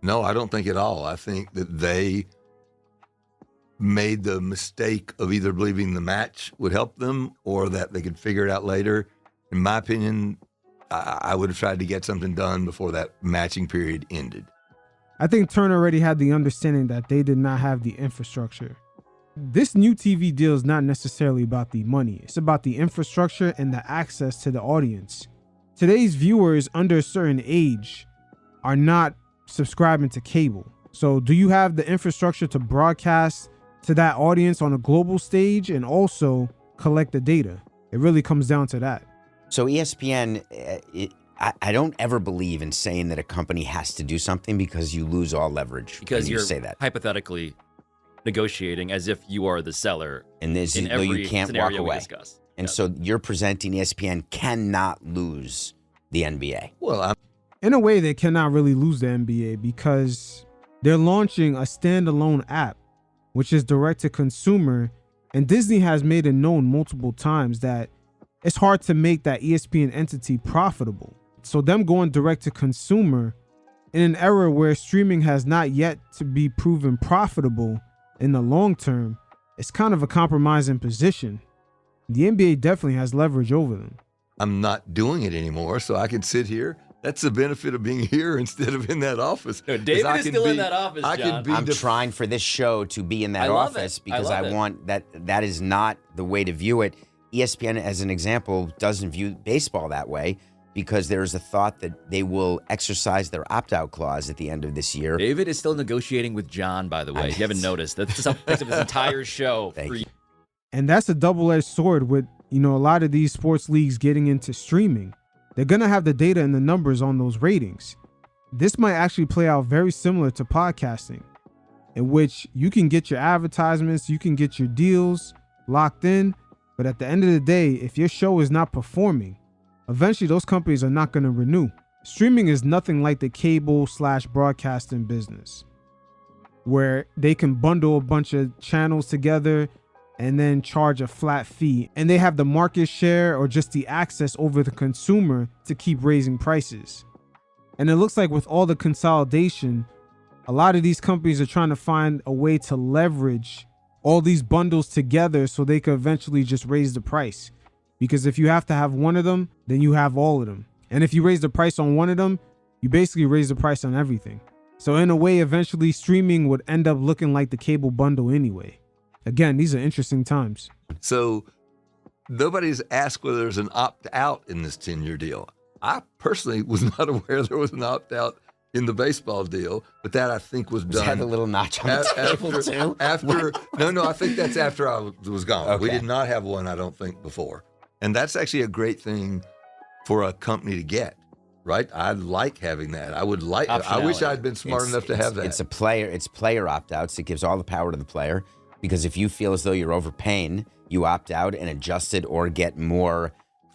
[SPEAKER 16] No, I don't think at all. I think that they made the mistake of either believing the match would help them or that they could figure it out later. In my opinion, I would have tried to get something done before that matching period ended.
[SPEAKER 5] I think Turner already had the understanding that they did not have the infrastructure. This new TV deal is not necessarily about the money. It's about the infrastructure and the access to the audience. Today's viewers under a certain age are not subscribing to cable. So do you have the infrastructure to broadcast to that audience on a global stage and also collect the data? It really comes down to that.
[SPEAKER 17] So ESPN, I don't ever believe in saying that a company has to do something because you lose all leverage.
[SPEAKER 18] Because
[SPEAKER 17] when
[SPEAKER 18] you're
[SPEAKER 17] you say that.
[SPEAKER 18] hypothetically negotiating as if you are the seller.
[SPEAKER 17] And there's,
[SPEAKER 18] in
[SPEAKER 17] no,
[SPEAKER 18] every
[SPEAKER 17] you can't walk
[SPEAKER 18] scenario we
[SPEAKER 17] away.
[SPEAKER 18] discuss.
[SPEAKER 17] And so you're presenting ESPN cannot lose the NBA.
[SPEAKER 16] Well,
[SPEAKER 5] in a way, they cannot really lose the NBA because they're launching a standalone app, which is direct to consumer. And Disney has made it known multiple times that it's hard to make that ESPN entity profitable. So them going direct to consumer in an era where streaming has not yet to be proven profitable in the long term, it's kind of a compromising position. The NBA definitely has leverage over them.
[SPEAKER 16] I'm not doing it anymore, so I can sit here. That's the benefit of being here instead of in that office.
[SPEAKER 18] No, David is still in that office, John.
[SPEAKER 17] I'm trying for this show to be in that office because I want that. That is not the way to view it. ESPN, as an example, doesn't view baseball that way because there is a thought that they will exercise their opt-out clause at the end of this year.
[SPEAKER 18] David is still negotiating with John, by the way. You haven't noticed. That's the subject of this entire show.
[SPEAKER 5] And that's a double-edged sword with, a lot of these sports leagues getting into streaming. they're going to have the data and the numbers on those ratings. This might actually play out very similar to podcasting, in which you can get your advertisements, you can get your deals locked in, but at the end of the day, if your show is not performing, eventually those companies are not going to renew. Streaming is nothing like the cable/broadcasting business, where they can bundle a bunch of channels together and then charge a flat fee, and they have the market share or just the access over the consumer to keep raising prices. And it looks like with all the consolidation, a lot of these companies are trying to find a way to leverage all these bundles together so they could eventually just raise the price. Because if you have to have one of them, then you have all of them. And if you raise the price on one of them, you basically raise the price on everything. So in a way, eventually streaming would end up looking like the cable bundle anyway. Again, these are interesting times.
[SPEAKER 16] So nobody's asked whether there's an opt-out in this 10-year deal. I personally was not aware there was an opt-out in the baseball deal, but that I think was done.
[SPEAKER 17] Had a little notch on the table too?
[SPEAKER 16] No, I think that's after I was gone.
[SPEAKER 17] Okay.
[SPEAKER 16] We did not have one, I don't think, before. And that's actually a great thing for a company to get, right? I like having that. I wish I'd been smart enough to have that.
[SPEAKER 17] It's player opt-outs. It gives all the power to the player, because if you feel as though you're overpaying, you opt out and adjust it or get more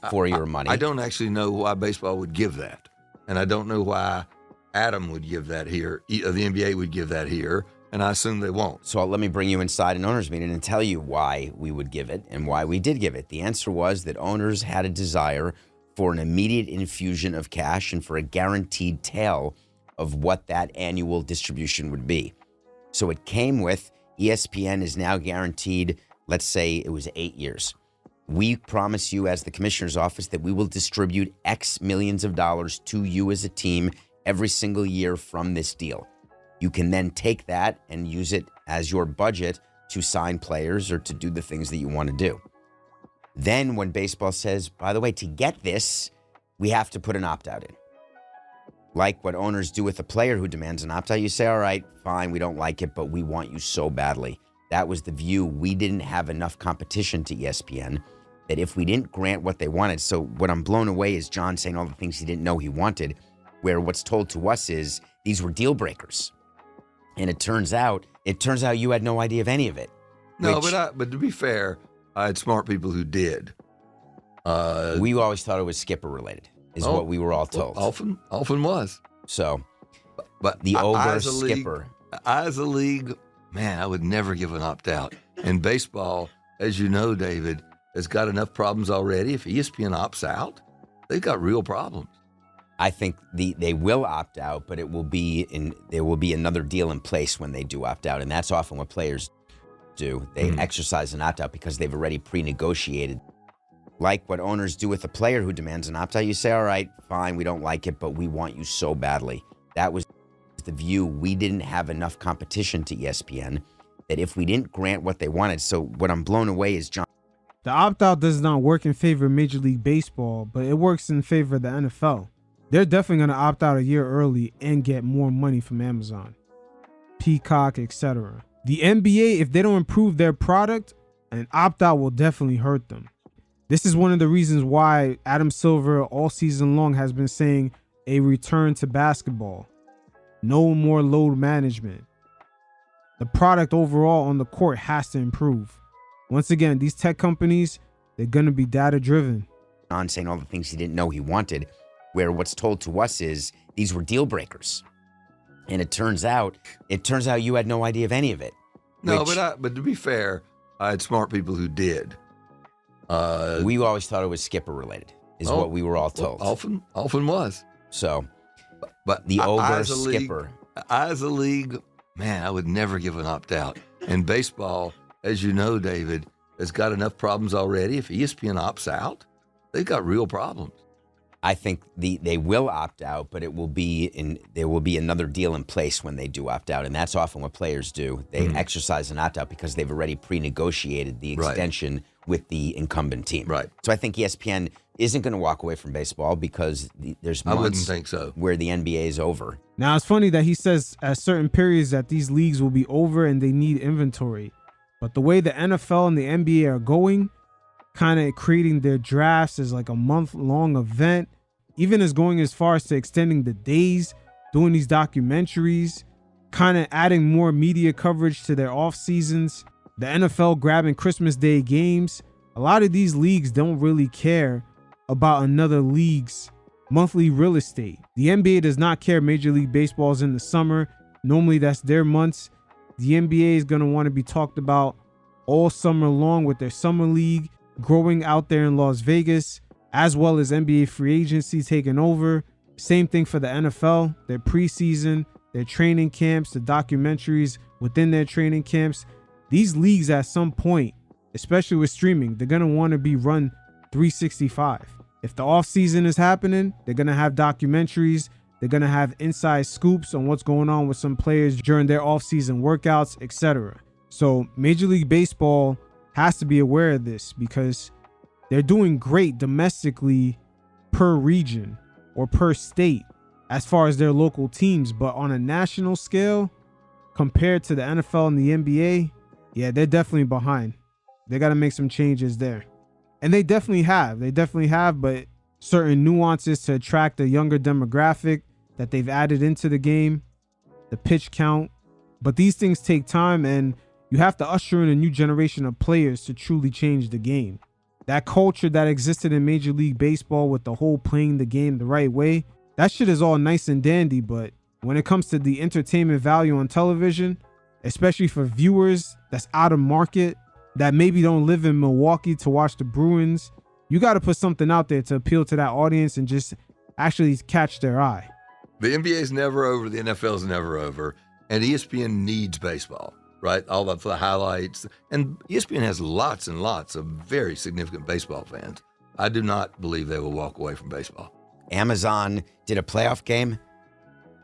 [SPEAKER 17] for your money.
[SPEAKER 16] I don't actually know why baseball would give that. And I don't know why Adam would give that here, the NBA would give that here, and I assume they won't.
[SPEAKER 17] So let me bring you inside an owners meeting and tell you why we would give it and why we did give it. The answer was that owners had a desire for an immediate infusion of cash and for a guaranteed tail of what that annual distribution would be. So it came with ESPN is now guaranteed, let's say it was 8 years. We promise you as the commissioner's office that we will distribute X millions of dollars to you as a team every single year from this deal. You can then take that and use it as your budget to sign players or to do the things that you want to do. Then when baseball says, by the way, to get this, we have to put an opt-out in. Like what owners do with a player who demands an opt-out, you say, all right, fine, we don't like it, but we want you so badly. That was the view. We didn't have enough competition to ESPN that if we didn't grant what they wanted. So what I'm blown away is John saying all the things he didn't know he wanted, where what's told to us is these were deal breakers. And it turns out you had no idea of any of it.
[SPEAKER 16] No, but to be fair, I had smart people who did.
[SPEAKER 17] We always thought it was Skipper related, is what we were all told.
[SPEAKER 16] Often was.
[SPEAKER 17] So,
[SPEAKER 16] but
[SPEAKER 17] the ogre Skipper.
[SPEAKER 16] As a league, man, I would never give an opt-out. And baseball, as you know, David, has got enough problems already. If ESPN opts out, they've got real problems.
[SPEAKER 17] I think they will opt out, but there will be another deal in place when they do opt out, and that's often what players do. They exercise an opt out because they've already pre-negotiated. Like what owners do with a player who demands an opt out, you say, all right, fine, we don't like it, but we want you so badly. That was the view. We didn't have enough competition to ESPN that if we didn't grant what they wanted. So what I'm blown away is John.
[SPEAKER 5] The opt-out does not work in favor of Major League Baseball, but it works in favor of the NFL. They're definitely going to opt out a year early and get more money from Amazon, Peacock, etc. The NBA, if they don't improve their product, an opt-out will definitely hurt them. This is one of the reasons why Adam Silver all season long has been saying a return to basketball. No more load management. The product overall on the court has to improve. Once again, these tech companies, they're going to be data-driven.
[SPEAKER 17] On saying all the things he didn't know he wanted, where what's told to us is these were deal breakers. And it turns out you had no idea of any of it.
[SPEAKER 16] No, but to be fair, I had smart people who did.
[SPEAKER 17] We always thought it was Skipper related, is what we were all told.
[SPEAKER 16] Often was.
[SPEAKER 17] So,
[SPEAKER 16] but
[SPEAKER 17] the ogre Skipper.
[SPEAKER 16] As a league, man, I would never give an opt-out. And baseball, as you know, David, has got enough problems already. If ESPN opts out, they've got real problems.
[SPEAKER 17] I think they will opt out, but there will be another deal in place when they do opt out, and that's often what players do. They exercise an opt out because they've already pre-negotiated the extension with the incumbent team.
[SPEAKER 16] Right.
[SPEAKER 17] So I think ESPN isn't going to walk away from baseball because there's months
[SPEAKER 16] I wouldn't think so.
[SPEAKER 17] Where the NBA is over.
[SPEAKER 5] Now it's funny that he says at certain periods that these leagues will be over and they need inventory, but the way the NFL and the NBA are going, kind of creating their drafts as like a month-long event, even as going as far as to extending the days, doing these documentaries, kind of adding more media coverage to their off seasons, the NFL grabbing Christmas Day games. A lot of these leagues don't really care about another league's monthly real estate. The NBA does not care. Major League Baseball is in the summer. Normally that's their months. The NBA is going to want to be talked about all summer long with their summer league growing out there in Las Vegas, as well as NBA free agency taking over. Same thing for the NFL, their preseason, their training camps, the documentaries within their training camps. These leagues at some point, especially with streaming, they're going to want to be run 365. If the off season is happening, they're going to have documentaries. They're going to have inside scoops on what's going on with some players during their off season workouts, etc. So Major League Baseball has to be aware of this because they're doing great domestically per region or per state as far as their local teams. But on a national scale, compared to the NFL and the NBA, yeah, they're definitely behind. They got to make some changes there. And they definitely have. But certain nuances to attract a younger demographic that they've added into the game, the pitch count. But these things take time, and you have to usher in a new generation of players to truly change the game. That culture that existed in Major League Baseball with the whole playing the game the right way, that shit is all nice and dandy. But when it comes to the entertainment value on television, especially for viewers that's out of market, that maybe don't live in Milwaukee to watch the Bruins, you got to put something out there to appeal to that audience and just actually catch their eye.
[SPEAKER 16] The NBA is never over. The NFL is never over. And ESPN needs baseball, right? All the highlights. And ESPN has lots and lots of very significant baseball fans. I do not believe they will walk away from baseball.
[SPEAKER 17] Amazon did a playoff game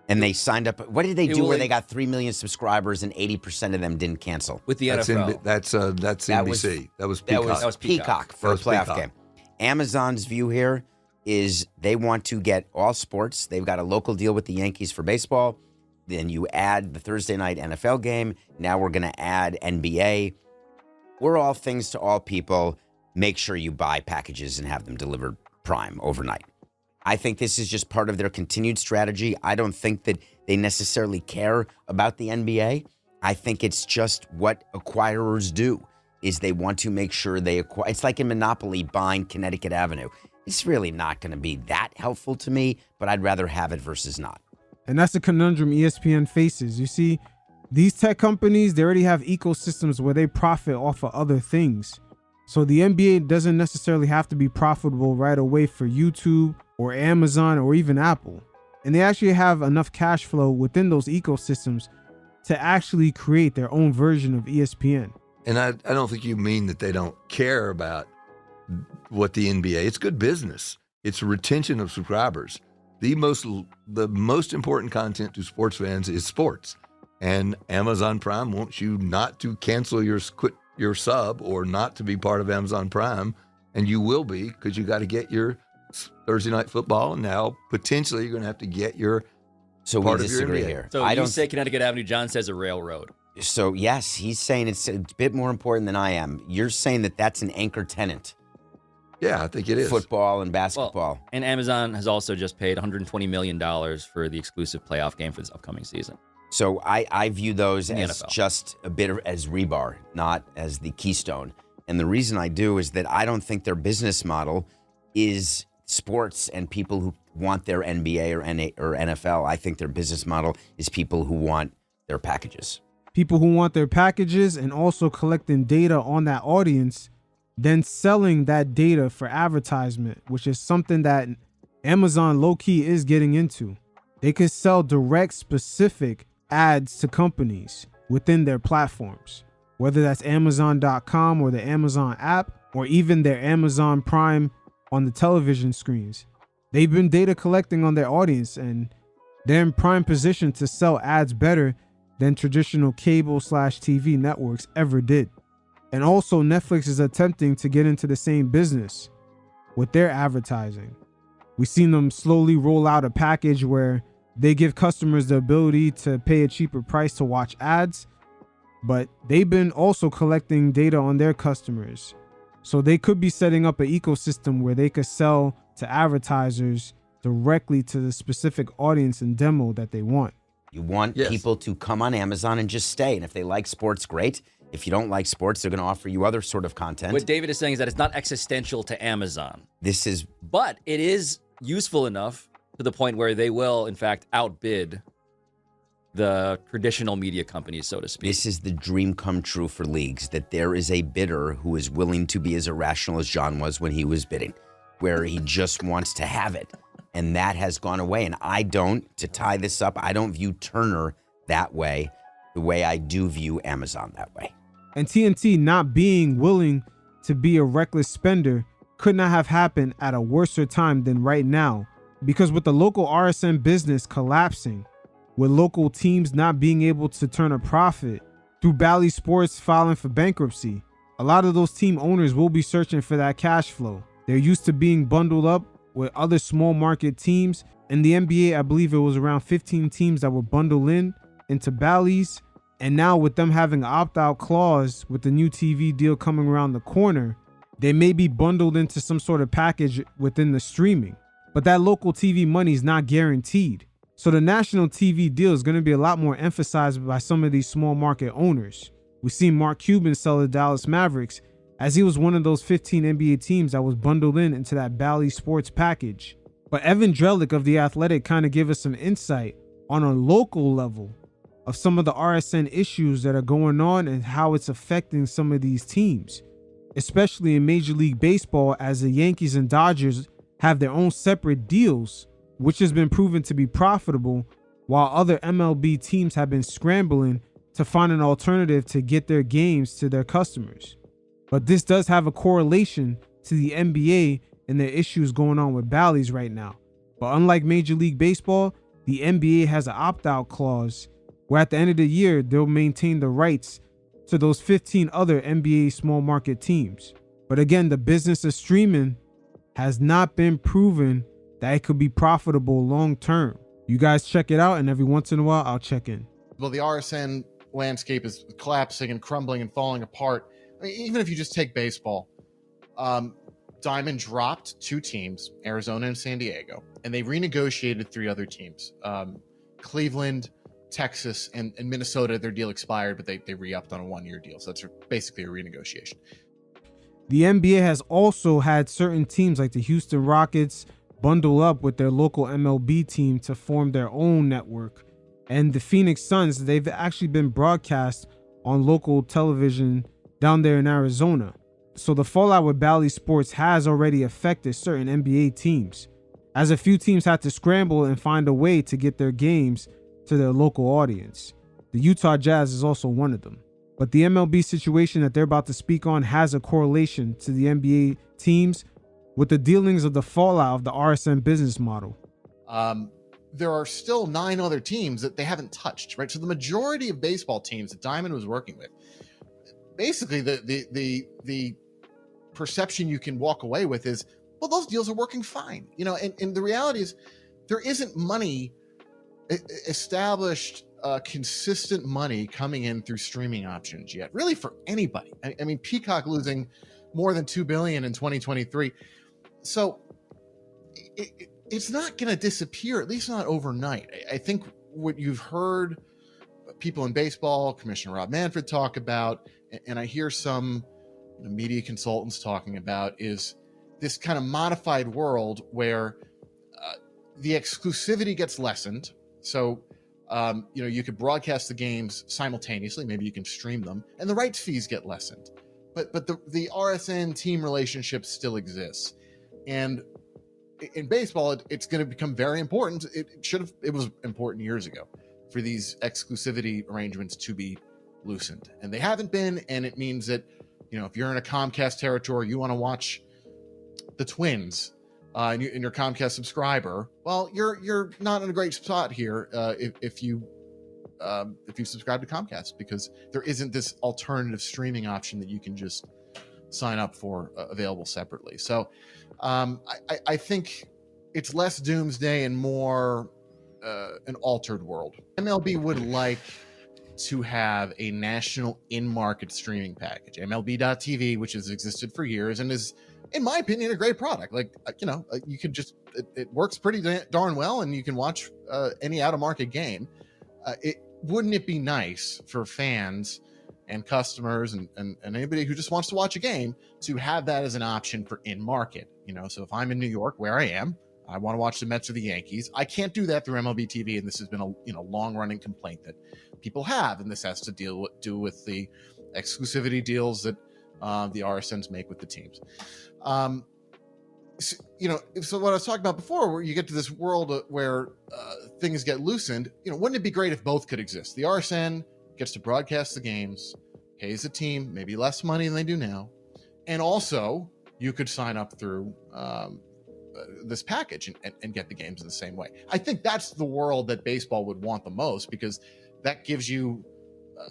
[SPEAKER 17] and they signed up. What did they do where they got 3 million subscribers and 80% of them didn't cancel?
[SPEAKER 18] With the NFL.
[SPEAKER 16] That's NBC. That was Peacock.
[SPEAKER 17] That was Peacock for a playoff game. Amazon's view here is they want to get all sports. They've got a local deal with the Yankees for baseball. Then you add the Thursday night NFL game. Now we're going to add NBA. We're all things to all people. Make sure you buy packages and have them delivered Prime overnight. I think this is just part of their continued strategy. I don't think that they necessarily care about the NBA. I think it's just what acquirers do, is they want to make sure they acquire. It's like in Monopoly buying Connecticut Avenue. It's really not going to be that helpful to me, but I'd rather have it versus not.
[SPEAKER 5] And that's the conundrum ESPN faces. You see, these tech companies, they already have ecosystems where they profit off of other things. So the NBA doesn't necessarily have to be profitable right away for YouTube or Amazon or even Apple. And they actually have enough cash flow within those ecosystems to actually create their own version of ESPN.
[SPEAKER 16] And I don't think you mean that they don't care about what the NBA, it's good business. It's retention of subscribers. The most important content to sports fans is sports. And Amazon Prime wants you not to cancel your sub or not to be part of Amazon Prime. And you will be, because you got to get your Thursday night football. And now potentially you're going to have to get your part
[SPEAKER 17] we disagree here.
[SPEAKER 18] So you say Connecticut Avenue, John says a railroad.
[SPEAKER 17] So yes, he's saying it's a bit more important than I am. You're saying that that's an anchor tenant.
[SPEAKER 16] Yeah, I think it is.
[SPEAKER 17] Football and basketball.
[SPEAKER 18] Well, and Amazon has also just paid $120 million for the exclusive playoff game for this upcoming season.
[SPEAKER 17] So I view those as
[SPEAKER 18] NFL.
[SPEAKER 17] just a bit as rebar, not as the keystone. And the reason I do is that I don't think their business model is sports and people who want their NBA or NFL. I think their business model is people who want their packages.
[SPEAKER 5] People who want their packages and also collecting data on that audience, then selling that data for advertisement, which is something that Amazon low-key is getting into. They could sell direct specific ads to companies within their platforms, whether that's Amazon.com or the Amazon app or even their Amazon Prime on the television screens. They've been data collecting on their audience and they're in prime position to sell ads better than traditional cable/TV networks ever did. And also Netflix is attempting to get into the same business with their advertising. We've seen them slowly roll out a package where they give customers the ability to pay a cheaper price to watch ads, but they've been also collecting data on their customers. So they could be setting up an ecosystem where they could sell to advertisers directly to the specific audience and demo that they want.
[SPEAKER 17] You want people to come on Amazon and just stay. And if they like sports, great. If you don't like sports, they're going to offer you other sort of content.
[SPEAKER 18] What David is saying is that it's not existential to Amazon.
[SPEAKER 17] But
[SPEAKER 18] it is useful enough to the point where they will, in fact, outbid the traditional media companies, so to speak.
[SPEAKER 17] This is the dream come true for leagues, that there is a bidder who is willing to be as irrational as John was when he was bidding, where he just wants to have it. And that has gone away. And to tie this up, I don't view Turner that way, the way I do view Amazon that way.
[SPEAKER 5] And TNT not being willing to be a reckless spender could not have happened at a worser time than right now, because with the local RSN business collapsing, with local teams not being able to turn a profit, through Bally Sports filing for bankruptcy, a lot of those team owners will be searching for that cash flow. They're used to being bundled up with other small market teams. In the NBA, I believe it was around 15 teams that were bundled into Bally's. And now with them having an opt-out clause with the new TV deal coming around the corner, they may be bundled into some sort of package within the streaming. But that local TV money is not guaranteed. So the national TV deal is going to be a lot more emphasized by some of these small market owners. We've seen Mark Cuban sell the Dallas Mavericks, as he was one of those 15 NBA teams that was bundled into that Bally Sports package. But Evan Drellick of The Athletic kind of gave us some insight on a local level of some of the RSN issues that are going on and how it's affecting some of these teams, especially in Major League Baseball, as the Yankees and Dodgers have their own separate deals, which has been proven to be profitable, while other MLB teams have been scrambling to find an alternative to get their games to their customers. But this does have a correlation to the NBA and their issues going on with Bally's right now. But unlike Major League Baseball, the NBA has an opt-out clause where at the end of the year, they'll maintain the rights to those 15 other NBA small market teams. But again, the business of streaming has not been proven that it could be profitable long term. You guys check it out, and every once in a while, I'll check in.
[SPEAKER 19] Well, the RSN landscape is collapsing and crumbling and falling apart. I mean, even if you just take baseball, Diamond dropped 2 teams, Arizona and San Diego, and they renegotiated 3 other teams. Cleveland, Texas, and Minnesota, their deal expired, but they re-upped on a 1-year deal. So that's basically a renegotiation.
[SPEAKER 5] The NBA has also had certain teams like the Houston Rockets bundle up with their local MLB team to form their own network. And the Phoenix Suns, they've actually been broadcast on local television down there in Arizona. So the fallout with Bally Sports has already affected certain NBA teams, as a few teams had to scramble and find a way to get their games to their local audience. The Utah Jazz is also one of them. But the MLB situation that they're about to speak on has a correlation to the NBA teams with the dealings of the fallout of the RSN business model.
[SPEAKER 19] There are still 9 other teams that they haven't touched, right? So the majority of baseball teams that Diamond was working with, basically the perception you can walk away with is, well, those deals are working fine. You know, and the reality is there isn't money established, consistent money coming in through streaming options yet, really, for anybody. I mean, Peacock losing more than $2 billion in 2023. So it's not going to disappear, at least not overnight. I think what you've heard people in baseball, Commissioner Rob Manfred talk about, and I hear some media consultants talking about, is this kind of modified world where the exclusivity gets lessened. So, you could broadcast the games simultaneously. Maybe you can stream them, and the rights fees get lessened. But the RSN team relationship still exists. And in baseball, it's going to become very important. It was important years ago for these exclusivity arrangements to be loosened, and they haven't been. And it means that, if you're in a Comcast territory, you want to watch the Twins, and you're a Comcast subscriber, well, you're not in a great spot here if you subscribe to Comcast, because there isn't this alternative streaming option that you can just sign up for available separately. So I think it's less doomsday and more an altered world. MLB would like to have a national in-market streaming package. MLB.TV, which has existed for years and is in my opinion, a great product. Like, you can just, it works pretty darn well, and you can watch any out-of-market game. Wouldn't it be nice for fans and customers and anybody who just wants to watch a game to have that as an option for in-market? So if I'm in New York, where I am, I want to watch the Mets or the Yankees. I can't do that through MLB TV, and this has been a long-running complaint that people have, and this has to do with the exclusivity deals that the RSNs make with the teams. So what I was talking about before, where you get to this world where things get loosened, wouldn't it be great if both could exist? The RSN gets to broadcast the games, pays the team maybe less money than they do now, and also you could sign up through this package and get the games in the same way. I think that's the world that baseball would want the most, because that gives you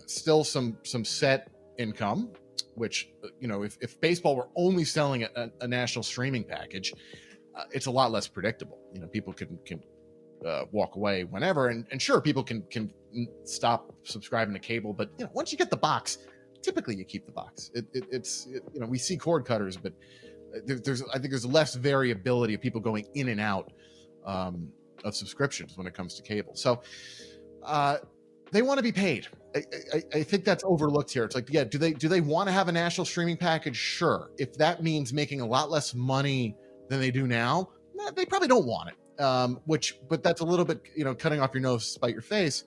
[SPEAKER 19] still some set income, which, if baseball were only selling a national streaming package, it's a lot less predictable. People can walk away whenever, and sure, people can stop subscribing to cable, but once you get the box, typically you keep the box. It's we see cord cutters, but I think there's less variability of people going in and out of subscriptions when it comes to cable. So they want to be paid. I think that's overlooked here. It's like, yeah, do they want to have a national streaming package? Sure. If that means making a lot less money than they do now, they probably don't want it. But that's a little bit, cutting off your nose to spite your face,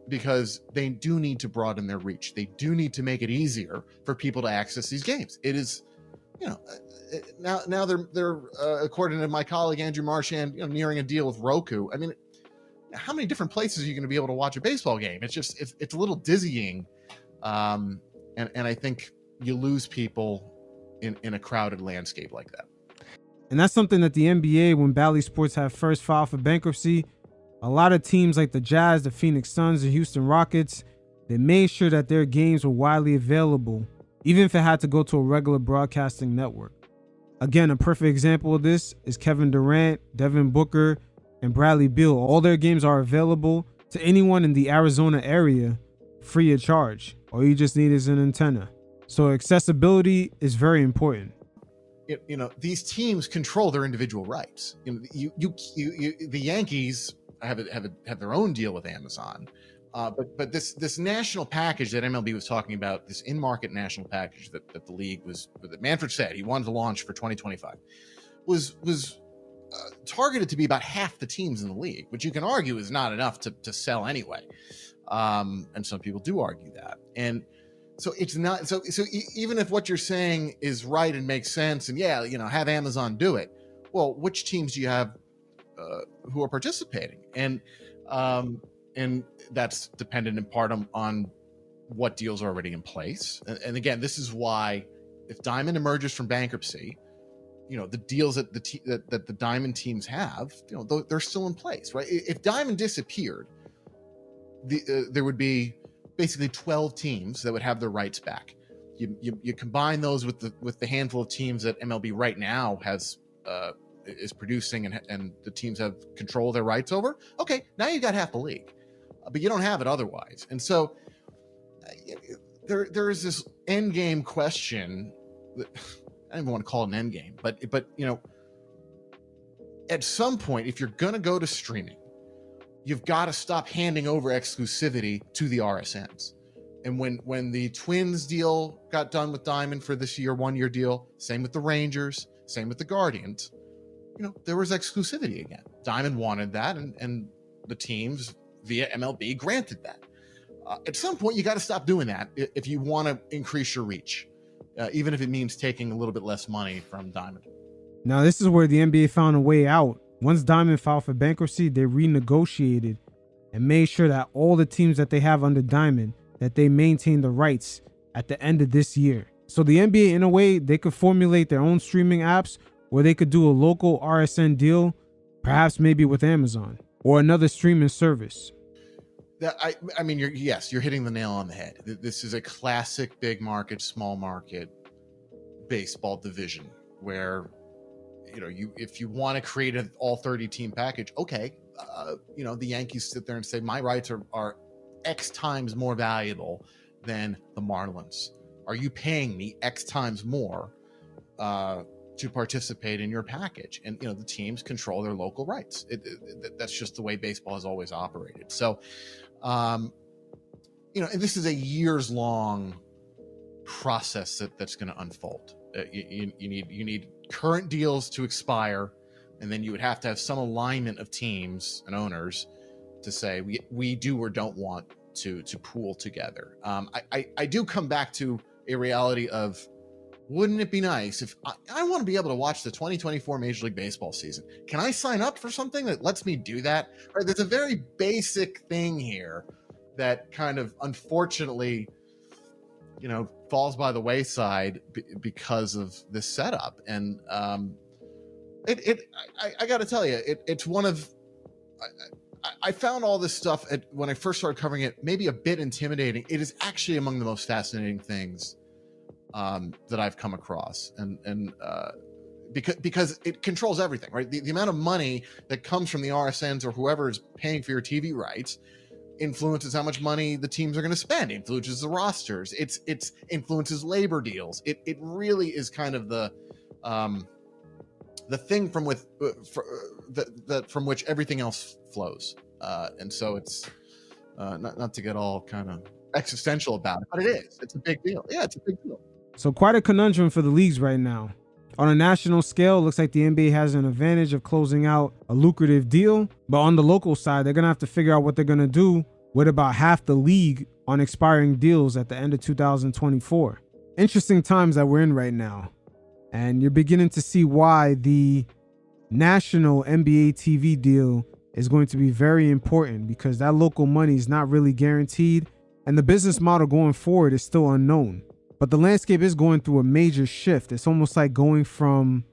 [SPEAKER 19] because they do need to broaden their reach. They do need to make it easier for people to access these games. It is, now they're according to my colleague Andrew Marchand, nearing a deal with Roku. I mean, how many different places are you going to be able to watch a baseball game? It's just, it's a little dizzying. And I think you lose people in a crowded landscape like that.
[SPEAKER 5] And that's something that the NBA, when Bally Sports had first filed for bankruptcy, a lot of teams like the Jazz, the Phoenix Suns, the Houston Rockets, they made sure that their games were widely available, even if it had to go to a regular broadcasting network. Again, a perfect example of this is Kevin Durant, Devin Booker, and Bradley Beal. All their games are available to anyone in the Arizona area free of charge. All you just need is an antenna. So accessibility is very important.
[SPEAKER 19] These teams control their individual rights. The Yankees have their own deal with Amazon, but this national package that MLB was talking about, this in-market national package that the league that Manfred said he wanted to launch for 2025, was targeted to be about half the teams in the league, which you can argue is not enough to sell anyway. And some people do argue that. And so it's not, so even if what you're saying is right and makes sense, and have Amazon do it, well, which teams do you have who are participating? And that's dependent in part on what deals are already in place. And again, this is why if Diamond emerges from bankruptcy, the deals that the Diamond teams have, they're still in place, right? If Diamond disappeared, there would be basically 12 teams that would have their rights back. You combine those with the handful of teams that MLB right now is producing and the teams have control of their rights over. Okay, now you got half the league, but you don't have it otherwise. And so there is this end game question. I don't even want to call it an end game, but at some point, if you're going to go to streaming, you've got to stop handing over exclusivity to the RSNs. And when the Twins deal got done with Diamond for this year, 1-year deal, same with the Rangers, same with the Guardians, there was exclusivity again. Diamond wanted that, and the teams via MLB granted that. At some point, you got to stop doing that if you want to increase your reach, even if it means taking a little bit less money from Diamond.
[SPEAKER 5] Now, this is where the NBA found a way out. Once Diamond filed for bankruptcy, they renegotiated and made sure that all the teams that they have under Diamond, that they maintain the rights at the end of this year. So the NBA, in a way, they could formulate their own streaming apps, or they could do a local RSN deal, perhaps maybe with Amazon or another streaming service.
[SPEAKER 19] I mean, you're hitting the nail on the head. This is a classic big market, small market baseball division where, if you want to create an all 30 team package, okay, the Yankees sit there and say, my rights are X times more valuable than the Marlins. Are you paying me X times more to participate in your package. And, the teams control their local rights. That's just the way baseball has always operated. So, and this is a years long process that's going to unfold. You need current deals to expire, and then you would have to have some alignment of teams and owners to say we do or don't want to pool together. I do come back to a reality of, wouldn't it be nice if I want to be able to watch the 2024 Major League Baseball season? Can I sign up for something that lets me do that? Right, there's a very basic thing here that kind of unfortunately, falls by the wayside because of this setup. And I got to tell you, it's one of. I found all this stuff when I first started covering it, maybe a bit intimidating. It is actually among the most fascinating things that I've come across, and because it controls everything, right? The amount of money that comes from the RSNs or whoever is paying for your TV rights influences how much money the teams are going to spend, influences the rosters, it's influences labor deals. It really is kind of the thing from which everything else flows, and so it's not to get all kind of existential about it, but it's a big deal. Yeah, it's a big deal.
[SPEAKER 5] So quite a conundrum for the leagues right now. On a national scale, it looks like the NBA has an advantage of closing out a lucrative deal, but on the local side, they're gonna have to figure out what they're gonna do with about half the league on expiring deals at the end of 2024. Interesting times that we're in right now, and you're beginning to see why the national NBA TV deal is going to be very important, because that local money is not really guaranteed, and the business model going forward is still unknown. But the landscape is going through a major shift. It's almost like going from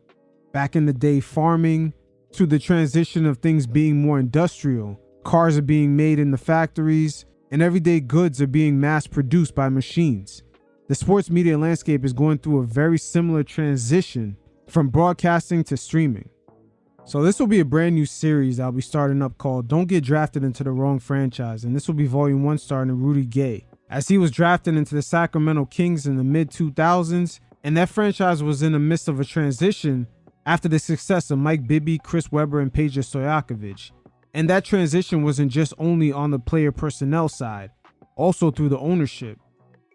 [SPEAKER 5] back in the day farming to the transition of things being more industrial. Cars are being made in the factories, and everyday goods are being mass produced by machines. The sports media landscape is going through a very similar transition from broadcasting to streaming. So this will be a brand new series that I'll be starting up called Don't Get Drafted into the Wrong Franchise, and this will be volume 1 starring Rudy Gay. As he was drafted into the Sacramento Kings in the mid-2000s, and that franchise was in the midst of a transition after the success of Mike Bibby, Chris Webber, and Peja Stojakovic. And that transition wasn't just only on the player personnel side, also through the ownership.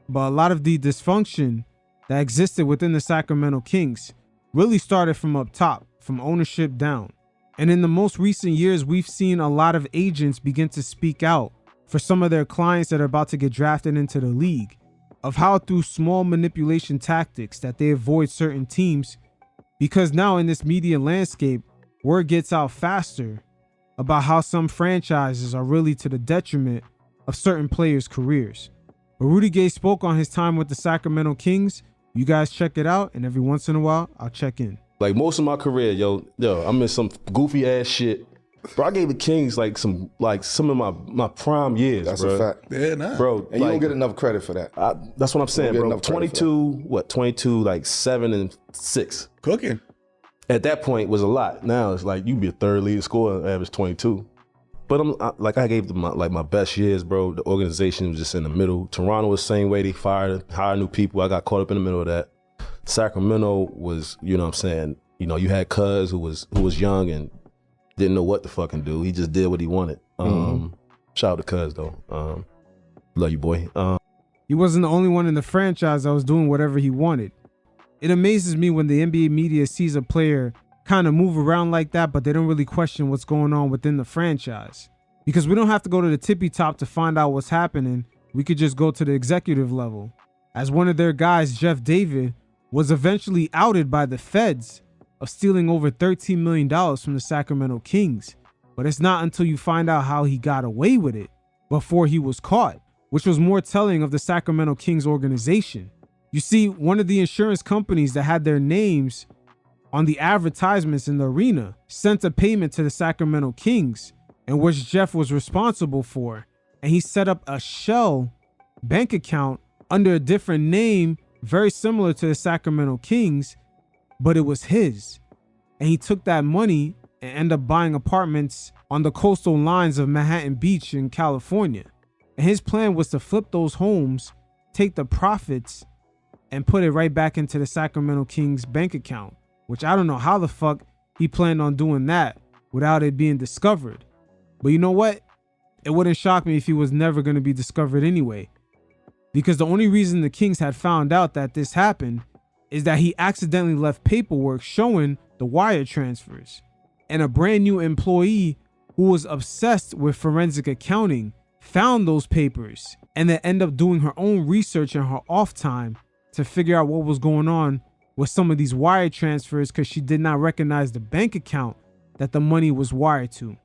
[SPEAKER 5] But a lot of the dysfunction that existed within the Sacramento Kings really started from up top, from ownership down. And in the most recent years, we've seen a lot of agents begin to speak out for some of their clients that are about to get drafted into the league, of how through small manipulation tactics that they avoid certain teams, because now in this media landscape, word gets out faster about how some franchises are really to the detriment of certain players' careers. But Rudy Gay spoke on his time with the Sacramento Kings. You guys check it out, and every once in a while, I'll check in.
[SPEAKER 20] Like most of my career, I'm in some goofy ass shit. Bro, I gave the Kings some of my prime years.
[SPEAKER 12] That's
[SPEAKER 20] bro.
[SPEAKER 12] a fact.
[SPEAKER 15] Yeah, nah.
[SPEAKER 20] Bro,
[SPEAKER 12] and you don't get enough credit for that.
[SPEAKER 20] That's what I'm saying, bro. 22, 7 and 6.
[SPEAKER 15] Cooking.
[SPEAKER 20] At that point was a lot. Now it's like you be a third leading scorer, average 22. But I gave them my best years, bro. The organization was just in the middle. Toronto was the same way. They hired new people. I got caught up in the middle of that. Sacramento was, you had Cuz who was young and didn't know what to fucking do. He just did what he wanted. Shout out to Cuz though. Love you, boy.
[SPEAKER 5] He wasn't the only one in the franchise that was doing whatever he wanted. It amazes me when the NBA media sees a player kind of move around like that, but they don't really question what's going on within the franchise. Because we don't have to go to the tippy top to find out what's happening. We could just go to the executive level. As one of their guys, Jeff David, was eventually outed by the feds of stealing over $13 million from the Sacramento Kings. But it's not until you find out how he got away with it before he was caught, which was more telling of the Sacramento Kings organization. You see, one of the insurance companies that had their names on the advertisements in the arena sent a payment to the Sacramento Kings, in which Jeff was responsible for, and he set up a shell bank account under a different name, very similar to the Sacramento Kings, but it was his. And he took that money and ended up buying apartments on the coastal lines of Manhattan Beach in California. And his plan was to flip those homes, take the profits, and put it right back into the Sacramento Kings bank account, which I don't know how the fuck he planned on doing that without it being discovered. But you know what? It wouldn't shock me if he was never going to be discovered anyway. Because the only reason the Kings had found out that this happened is that he accidentally left paperwork showing the wire transfers. And a brand new employee who was obsessed with forensic accounting found those papers and then ended up doing her own research in her off time to figure out what was going on with some of these wire transfers because she did not recognize the bank account that the money was wired to.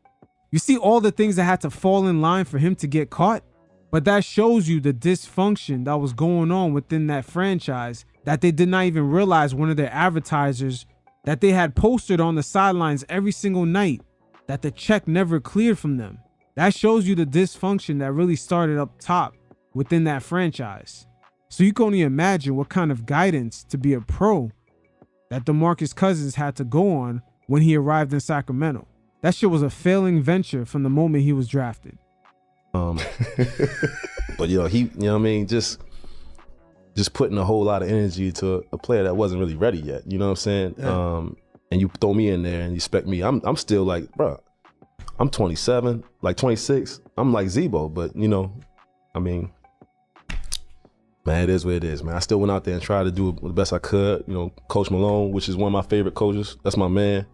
[SPEAKER 5] You see all the things that had to fall in line for him to get caught? But that shows you the dysfunction that was going on within that franchise, that they did not even realize one of their advertisers that they had posted on the sidelines every single night that the check never cleared from them. That shows you the dysfunction that really started up top within that franchise. So you can only imagine what kind of guidance to be a pro that DeMarcus Cousins had to go on when he arrived in Sacramento. That shit was a failing venture from the moment he was drafted.
[SPEAKER 20] But he, you know what I mean, just putting a whole lot of energy to a player that wasn't really ready yet. You know what I'm saying? Yeah. And you throw me in there and you expect me. I'm still like, bro, I'm 27, like 26. I'm like Zebo, but you know, I mean, man, it is what it is, man. I still went out there and tried to do the best I could. You know, Coach Malone, which is one of my favorite coaches. That's my man.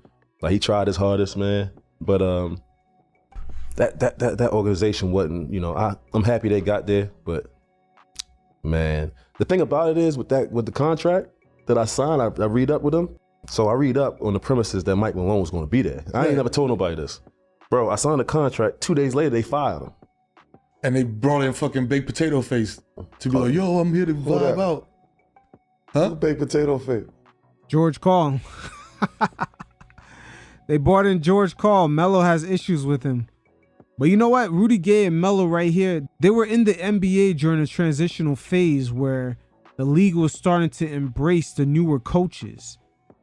[SPEAKER 20] Like, he tried his hardest, man. But that organization wasn't, you know, I'm happy they got there, but man, the thing about it is with the contract that I signed, I read up with him. So I read up on the premises that Mike Malone was going to be there. I ain't never told nobody this. Bro, I signed the contract. 2 days later, they fired him.
[SPEAKER 15] And they brought in fucking Baked Potato Face to be like, yo, I'm here to vibe out. Huh?
[SPEAKER 12] Baked Potato Face.
[SPEAKER 5] George Karl. They brought in George Karl. Melo has issues with him. But you know what? Rudy Gay and Melo right here, they were in the NBA during a transitional phase where the league was starting to embrace the newer coaches.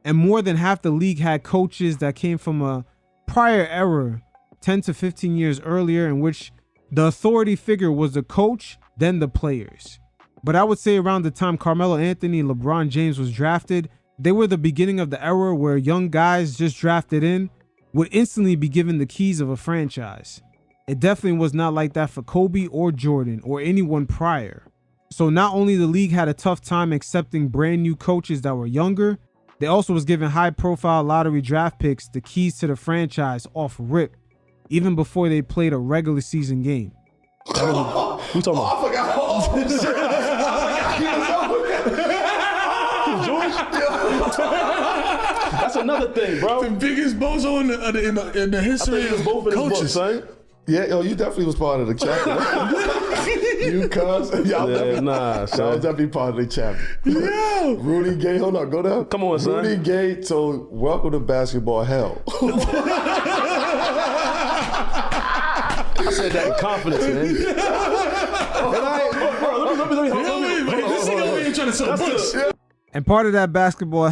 [SPEAKER 5] And more than half the league had coaches that came from a prior era, 10 to 15 years earlier, in which the authority figure was the coach, then the players. But I would say around the time Carmelo Anthony and LeBron James was drafted, they were the beginning of the era where young guys just drafted in would instantly be given the keys of a franchise. It definitely was not like that for Kobe or Jordan or anyone prior. So not only the league had a tough time accepting brand new coaches that were younger, they also was giving high profile lottery draft picks the keys to the franchise off rip, even before they played a regular season game.
[SPEAKER 20] Who talking about?
[SPEAKER 12] I forgot.
[SPEAKER 20] That's another thing, bro.
[SPEAKER 15] The biggest bozo in the history of
[SPEAKER 20] both of
[SPEAKER 15] coaches.
[SPEAKER 20] Books, son.
[SPEAKER 12] Yeah, yo, you definitely was part of the chapter. You cuz. Y'all was definitely part of the chapter.
[SPEAKER 15] Yeah.
[SPEAKER 12] Rudy Gay, hold on, go down.
[SPEAKER 20] Come on, son.
[SPEAKER 12] Rudy Gay told, welcome to basketball hell.
[SPEAKER 20] I said that in confidence, man.
[SPEAKER 5] And part of that basketball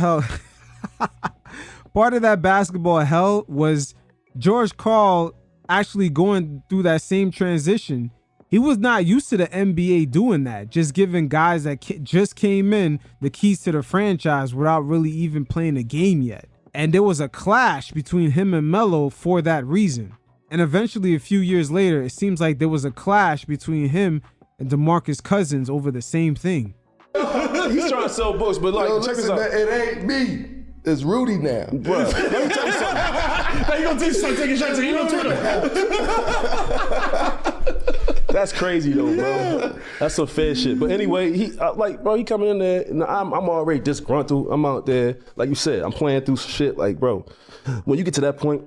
[SPEAKER 5] hell, was George Karl actually going through that same transition. He was not used to the NBA doing that, just giving guys that just came in the keys to the franchise without really even playing a game yet. And there was a clash between him and Melo for that reason. And eventually, a few years later, it seems like there was a clash between him and DeMarcus Cousins over the same thing.
[SPEAKER 20] He's trying to sell books, but like, check this out.
[SPEAKER 12] It ain't me. It's Rudy now.
[SPEAKER 20] Bro, let me tell you something.
[SPEAKER 15] Now you gonna start taking shots at you on Twitter.
[SPEAKER 20] That's crazy though, bro. That's some fair shit. But anyway, he coming in there, and I'm already disgruntled. I'm out there, like you said, I'm playing through some shit. Like, bro, when you get to that point,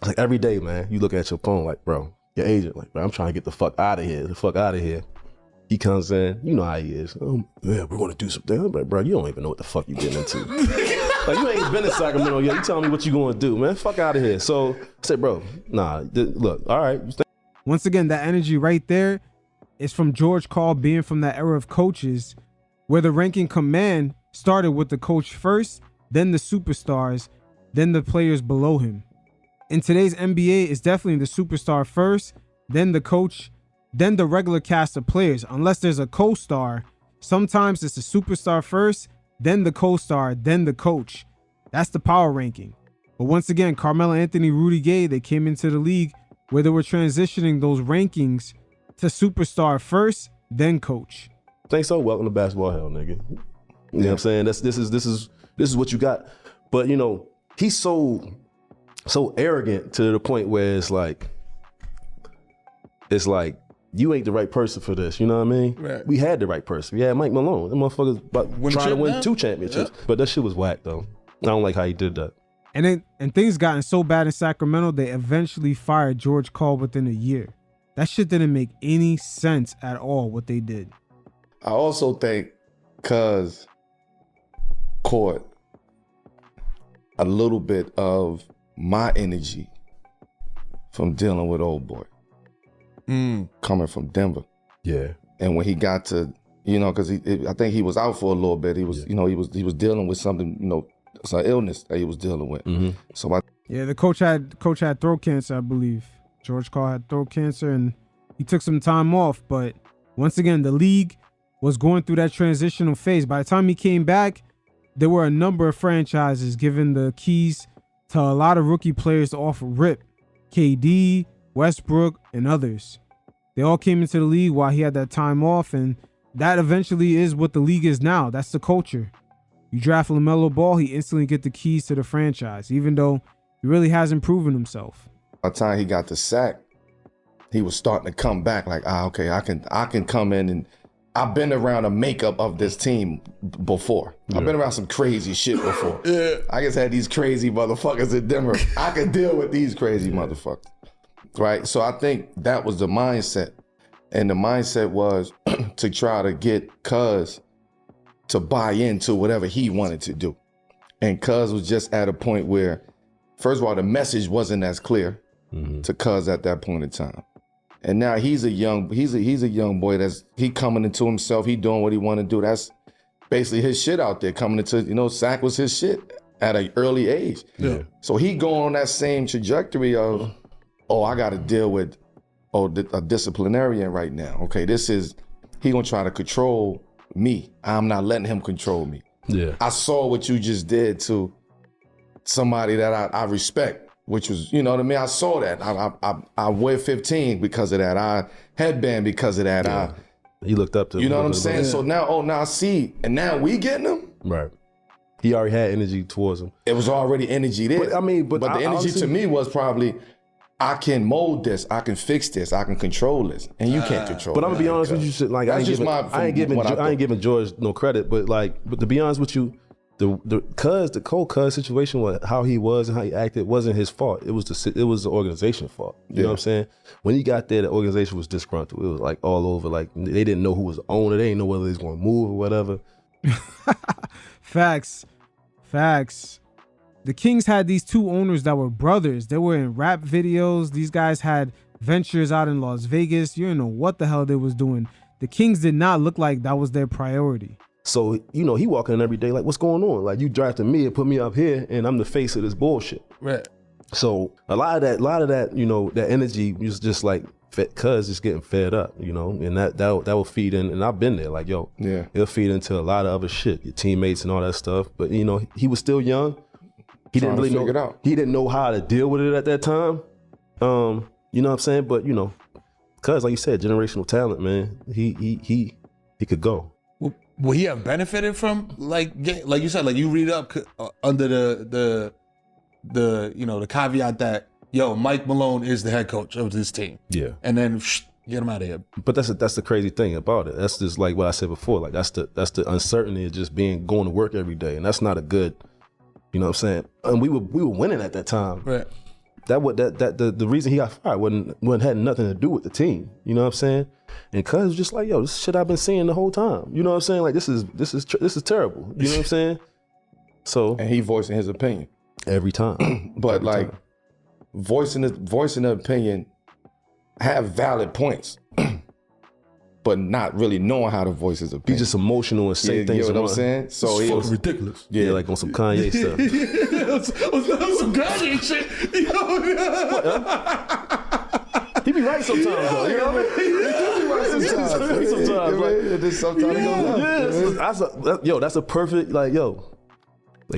[SPEAKER 20] like every day, man, you look at your phone, like, bro, your agent, like, bro, I'm trying to get the fuck out of here. He comes in, you know how he is. Yeah, we're gonna do something. I'm like, bro, you don't even know what the fuck you getting into. Like, you ain't been in Sacramento yet. You telling me what you gonna do, man? Fuck out of here. So I said, bro, nah, look, all right.
[SPEAKER 5] Once again, that energy right there is from George Karl being from that era of coaches where the ranking command started with the coach first, then the superstars, then the players below him. In today's NBA, it's definitely the superstar first, then the coach, then the regular cast of players. Unless there's a co-star, Sometimes it's the superstar first, then the co-star, then the coach. That's the power ranking. But once again, Carmelo Anthony, Rudy Gay, they came into the league where they were transitioning those rankings to superstar first, then coach.
[SPEAKER 20] Thanks so. Welcome to basketball hell, nigga. You know what I'm saying? This is what you got. But he's so arrogant to the point where it's like you ain't the right person for this. You know what I mean? Right. We had the right person. We had Mike Malone. The motherfuckers trying to win 2 championships. Yep. But that shit was whack though. I don't like how he did that.
[SPEAKER 5] And things gotten so bad in Sacramento, they eventually fired George Karl within a year. That shit didn't make any sense at all, what they did.
[SPEAKER 12] I also think Cuz caught a little bit of my energy from dealing with old boy. Coming from Denver.
[SPEAKER 20] Yeah.
[SPEAKER 12] And when he got to, because I think he was out for a little bit. He was, he was dealing with something, some illness that he was dealing with.
[SPEAKER 20] Mm-hmm.
[SPEAKER 12] So
[SPEAKER 5] the coach had throat cancer, I believe. George Karl had throat cancer, and he took some time off. But once again, the league was going through that transitional phase. By the time he came back, there were a number of franchises giving the keys to a lot of rookie players off rip. KD, Westbrook, and others. They all came into the league while he had that time off, and that eventually is what the league is now. That's the culture. You draft LaMelo Ball, he instantly get the keys to the franchise, even though he really hasn't proven himself.
[SPEAKER 12] By the time he got the sack, he was starting to come back like, okay, I can come in, and I've been around the makeup of this team before. Yeah. I've been around some crazy shit before. Yeah. I just had these crazy motherfuckers in Denver. I can deal with these crazy motherfuckers. Right? So I think that was the mindset. And the mindset was to try to get Cuz to buy into whatever he wanted to do. And Cuz was just at a point where, first of all, the message wasn't as clear to Cuz at that point in time. And now he's a young boy he coming into himself, he doing what he want to do. That's basically his shit out there, coming into, Sac was his shit at an early age.
[SPEAKER 20] Yeah.
[SPEAKER 12] So he going on that same trajectory of, I got to deal with a disciplinarian right now. Okay, he gonna try to control me. I'm not letting him control me.
[SPEAKER 20] Yeah.
[SPEAKER 12] I saw what you just did to somebody that I respect, which was, you know what I mean? I saw that. I wear 15 because of that. I headband because of that.
[SPEAKER 20] Yeah. He looked up to
[SPEAKER 12] you know what I'm saying? So now I see, and now we getting him?
[SPEAKER 20] Right. He already had energy towards him.
[SPEAKER 12] It was already energy there. But the energy to me was probably, I can mold this, I can fix this, I can control this, and you can't control.
[SPEAKER 20] But I'm gonna be honest with you, like I ain't giving George no credit, but to be honest with you, the Cole Cuz situation, how he was and how he acted, wasn't his fault. It was the organization's fault. You know what I'm saying? When he got there, the organization was disgruntled. It was like all over. Like they didn't know who was the owner. They didn't know whether they was going to move or whatever.
[SPEAKER 5] Facts. The Kings had these 2 owners that were brothers. They were in rap videos. These guys had ventures out in Las Vegas. You don't know what the hell they was doing. The Kings did not look like that was their priority.
[SPEAKER 20] So, he walking in every day like, what's going on? Like, you drafted me and put me up here, and I'm the face of this bullshit.
[SPEAKER 15] Right.
[SPEAKER 20] So a lot of that, that energy was just like, Cuz just getting fed up, and that will feed in. And I've been there, like, it'll feed into a lot of other shit, your teammates and all that stuff. But he was still young. He didn't really know. He didn't know how to deal with it at that time. You know what I'm saying? But Cuz, like you said, generational talent, man. He could go.
[SPEAKER 15] Will he have benefited from like you said, like you read up under the caveat that Mike Malone is the head coach of this team.
[SPEAKER 20] Yeah.
[SPEAKER 15] And then get him out of here.
[SPEAKER 20] But that's the crazy thing about it. That's just like what I said before. Like that's the uncertainty of just going to work every day, and that's not a good. You know what I'm saying? And we were winning at that time.
[SPEAKER 15] Right.
[SPEAKER 20] The reason he got fired had nothing to do with the team. You know what I'm saying? And Cuz was just like, this shit I've been seeing the whole time. You know what I'm saying? Like this is terrible. You know what I'm saying? So
[SPEAKER 12] and he voicing his opinion
[SPEAKER 20] every time.
[SPEAKER 12] But voicing the opinion have valid points. But not really knowing how to voice his opinion.
[SPEAKER 20] He's just emotional and say things.
[SPEAKER 12] You know what I'm saying? So
[SPEAKER 15] it's fucking ridiculous.
[SPEAKER 20] Yeah, like on some Kanye stuff.
[SPEAKER 15] Some Kanye shit.
[SPEAKER 20] be right sometimes, though. You know what I mean?
[SPEAKER 12] They be right sometimes.
[SPEAKER 20] That's a perfect, like,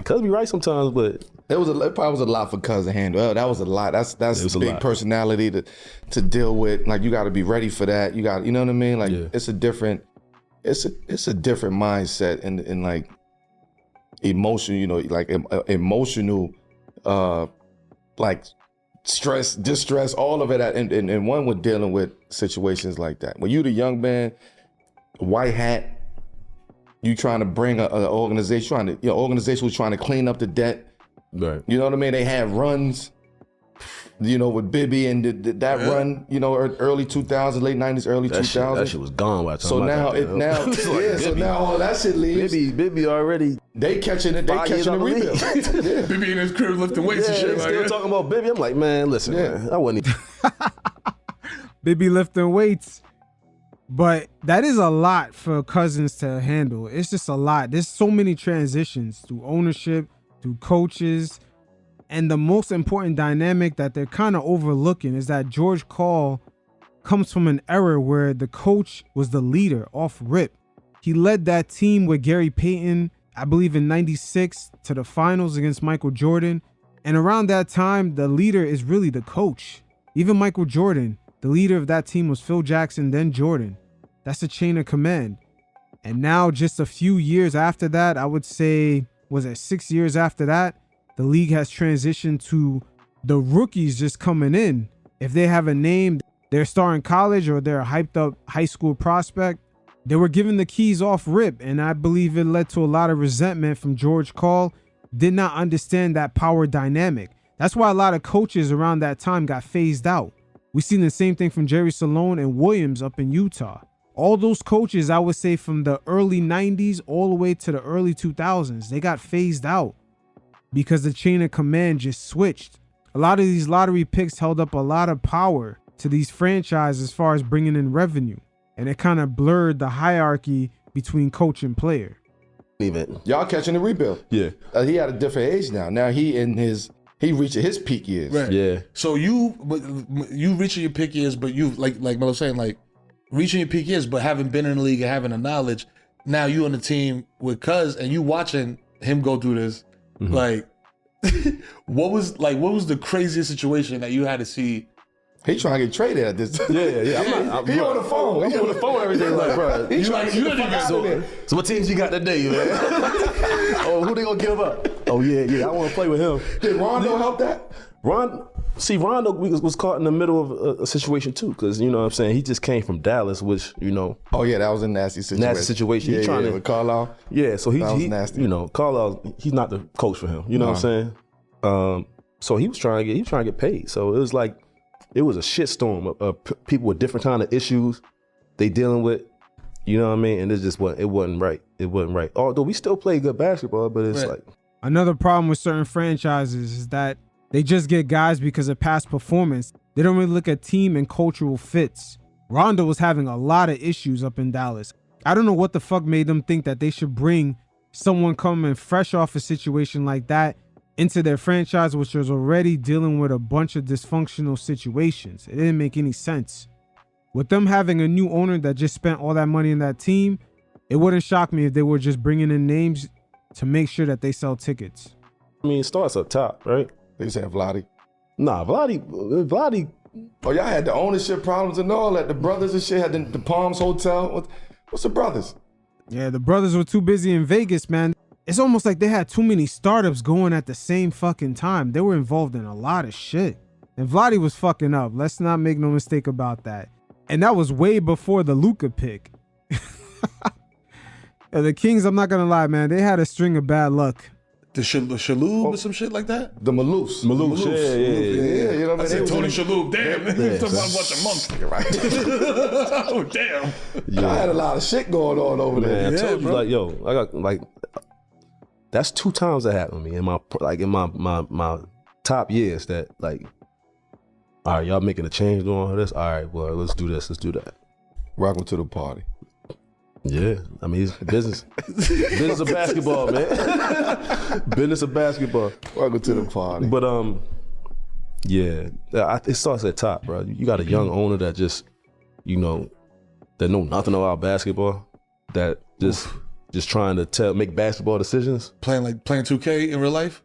[SPEAKER 20] Cuz be right sometimes, but
[SPEAKER 12] it probably was a lot for Cuz to handle. That was a lot. That's a big personality to deal with. Like, you got to be ready for that. You know what I mean? Like, it's a different mindset and like emotion. Like emotional, like stress, distress, all of it. And one with dealing with situations like that. When you the young man, white hat. You trying to bring an organization, organization was trying to clean up the debt.
[SPEAKER 20] Right.
[SPEAKER 12] You know what I mean? They had runs, with Bibby and that run, early 2000s, late 90s, early 2000s.
[SPEAKER 20] That shit was gone by the time
[SPEAKER 12] So
[SPEAKER 20] I
[SPEAKER 12] now,
[SPEAKER 20] got there,
[SPEAKER 12] so now all that shit leaves.
[SPEAKER 20] Bibby already.
[SPEAKER 12] They catching it. They catching the rebuild. Yeah.
[SPEAKER 15] Bibby in his crib lifting weights and shit.
[SPEAKER 20] Still talking about Bibby. I'm like, man, listen, man, I wasn't even.
[SPEAKER 5] Bibby lifting weights. But that is a lot for Cousins to handle. It's just a lot. There's so many transitions through ownership, through coaches. And the most important dynamic that they're kind of overlooking is that George Karl comes from an era where the coach was the leader off rip. He led that team with Gary Payton, I believe in 96, to the finals against Michael Jordan. And around that time, the leader is really the coach. Even Michael Jordan, the leader of that team was Phil Jackson, then Jordan. That's the chain of command. And now just a few years after that, I would say, was it 6 years after that, the league has transitioned to the rookies just coming in. If they have a name, they're a star in college or they're a hyped up high school prospect, they were given the keys off rip. And I believe it led to a lot of resentment from George Karl. Did not understand that power dynamic. That's why a lot of coaches around that time got phased out. We seen the same thing from Jerry Salone and Williams up in Utah. All those coaches, I would say from the early 90s all the way to the early 2000s, they got phased out because the chain of command just switched. A lot of these lottery picks held up a lot of power to these franchises as far as bringing in revenue. And it kind of blurred the hierarchy between coach and player.
[SPEAKER 12] Y'all catching the rebuild.
[SPEAKER 20] Yeah.
[SPEAKER 12] He at a different age now. Now he reaching his peak years.
[SPEAKER 15] Right.
[SPEAKER 20] Yeah.
[SPEAKER 15] So you reaching your peak years, but you like Melo saying, like reaching your peak years, but having been in the league and having the knowledge. Now you on the team with Cuz and you watching him go through this.
[SPEAKER 20] Mm-hmm.
[SPEAKER 15] Like, what was the craziest situation that you had to see?
[SPEAKER 12] He trying to get traded at this time.
[SPEAKER 20] Yeah.
[SPEAKER 12] He on the phone.
[SPEAKER 20] I'm on the phone every day, like, bro. So what teams you got today, man? Oh, who they gonna give up? Oh yeah. I want to play with him.
[SPEAKER 12] Did Rondo help that?
[SPEAKER 20] Rondo was caught in the middle of a situation too, because you know what I'm saying, he just came from Dallas, which
[SPEAKER 12] Oh yeah, that was a nasty situation.
[SPEAKER 20] He's trying to
[SPEAKER 12] with Carlisle.
[SPEAKER 20] Yeah, so he
[SPEAKER 12] nasty.
[SPEAKER 20] Carlisle, he's not the coach for him. You know what I'm saying? So he was trying to get paid. So it was like it was a shitstorm of people with different kind of issues they dealing with. You know what I mean? And it wasn't right. It wasn't right. Although we still play good basketball, but it's like
[SPEAKER 5] another problem with certain franchises is that they just get guys because of past performance. They don't really look at team and cultural fits. Rondo was having a lot of issues up in Dallas. I don't know what the fuck made them think that they should bring someone coming fresh off a situation like that into their franchise, which was already dealing with a bunch of dysfunctional situations. It didn't make any sense. With them having a new owner that just spent all that money in that team, it wouldn't shock me if they were just bringing in names to make sure that they sell tickets.
[SPEAKER 20] I mean, it starts up top, right?
[SPEAKER 12] They said Vladi.
[SPEAKER 20] Nah, Vladi.
[SPEAKER 12] Oh, y'all had the ownership problems and all that. The brothers and shit had the Palms Hotel. What's the brothers?
[SPEAKER 5] Yeah, the brothers were too busy in Vegas, man. It's almost like they had too many startups going at the same fucking time. They were involved in a lot of shit. And Vladi was fucking up. Let's not make no mistake about that. And that was way before the Luka pick. The Kings, I'm not going to lie, man, they had a string of bad luck.
[SPEAKER 15] The Shalhoub or some shit like that?
[SPEAKER 12] The Maloofs.
[SPEAKER 20] Yeah.
[SPEAKER 12] You know what
[SPEAKER 15] I said Tony Shalhoub. Damn, he's talking about a bunch of monks.
[SPEAKER 12] You're right.
[SPEAKER 15] Oh, damn.
[SPEAKER 12] Yeah. I had a lot of shit going on over there.
[SPEAKER 20] Man, I told you, like, yo, I got like, that's 2 times that happened to me in my top years. That like, all right, y'all making a change doing all this. All right, well, let's do this, let's do that.
[SPEAKER 12] Welcome to the party.
[SPEAKER 20] Yeah, I mean, it's business. Business of basketball, man. Business of basketball.
[SPEAKER 12] Welcome to the party.
[SPEAKER 20] But Yeah, it starts at top, bro. You got a young owner that just, that know nothing about basketball, that just trying to make basketball decisions.
[SPEAKER 15] Playing 2K in real life?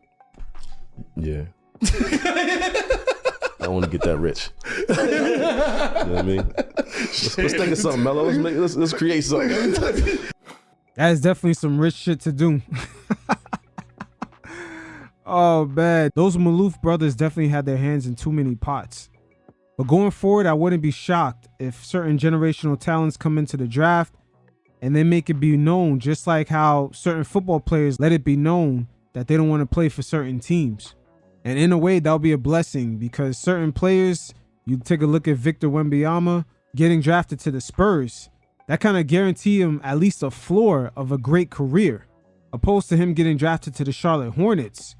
[SPEAKER 20] Yeah. I want to get that rich. You know what I mean? Let's think of something, Melo. Let's create something.
[SPEAKER 5] That is definitely some rich shit to do. Oh, man. Those Maloof brothers definitely had their hands in too many pots. But going forward, I wouldn't be shocked if certain generational talents come into the draft and they make it be known, just like how certain football players let it be known that they don't want to play for certain teams. And in a way, that'll be a blessing because certain players, you take a look at Victor Wembanyama getting drafted to the Spurs, that kind of guarantee him at least a floor of a great career, opposed to him getting drafted to the Charlotte Hornets,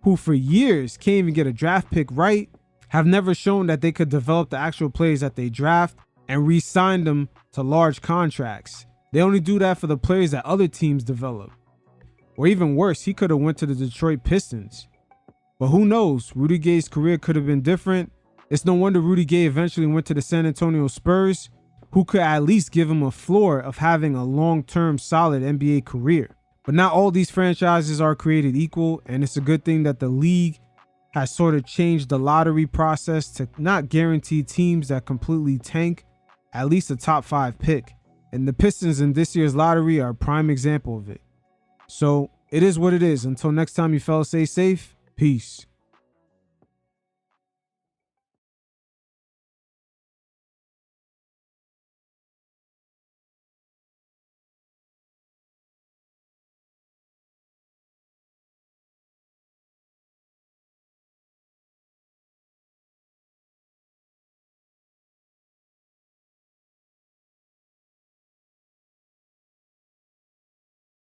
[SPEAKER 5] who for years can't even get a draft pick right, have never shown that they could develop the actual players that they draft and re-sign them to large contracts. They only do that for the players that other teams develop. Or even worse, he could have went to the Detroit Pistons. But who knows? Rudy Gay's career could have been different. It's no wonder Rudy Gay eventually went to the San Antonio Spurs, who could at least give him a floor of having a long-term solid NBA career. But not all these franchises are created equal, and it's a good thing that the league has sort of changed the lottery process to not guarantee teams that completely tank at least a top 5 pick. And the Pistons in this year's lottery are a prime example of it. So it is what it is. Until next time, you fellas stay safe. Peace.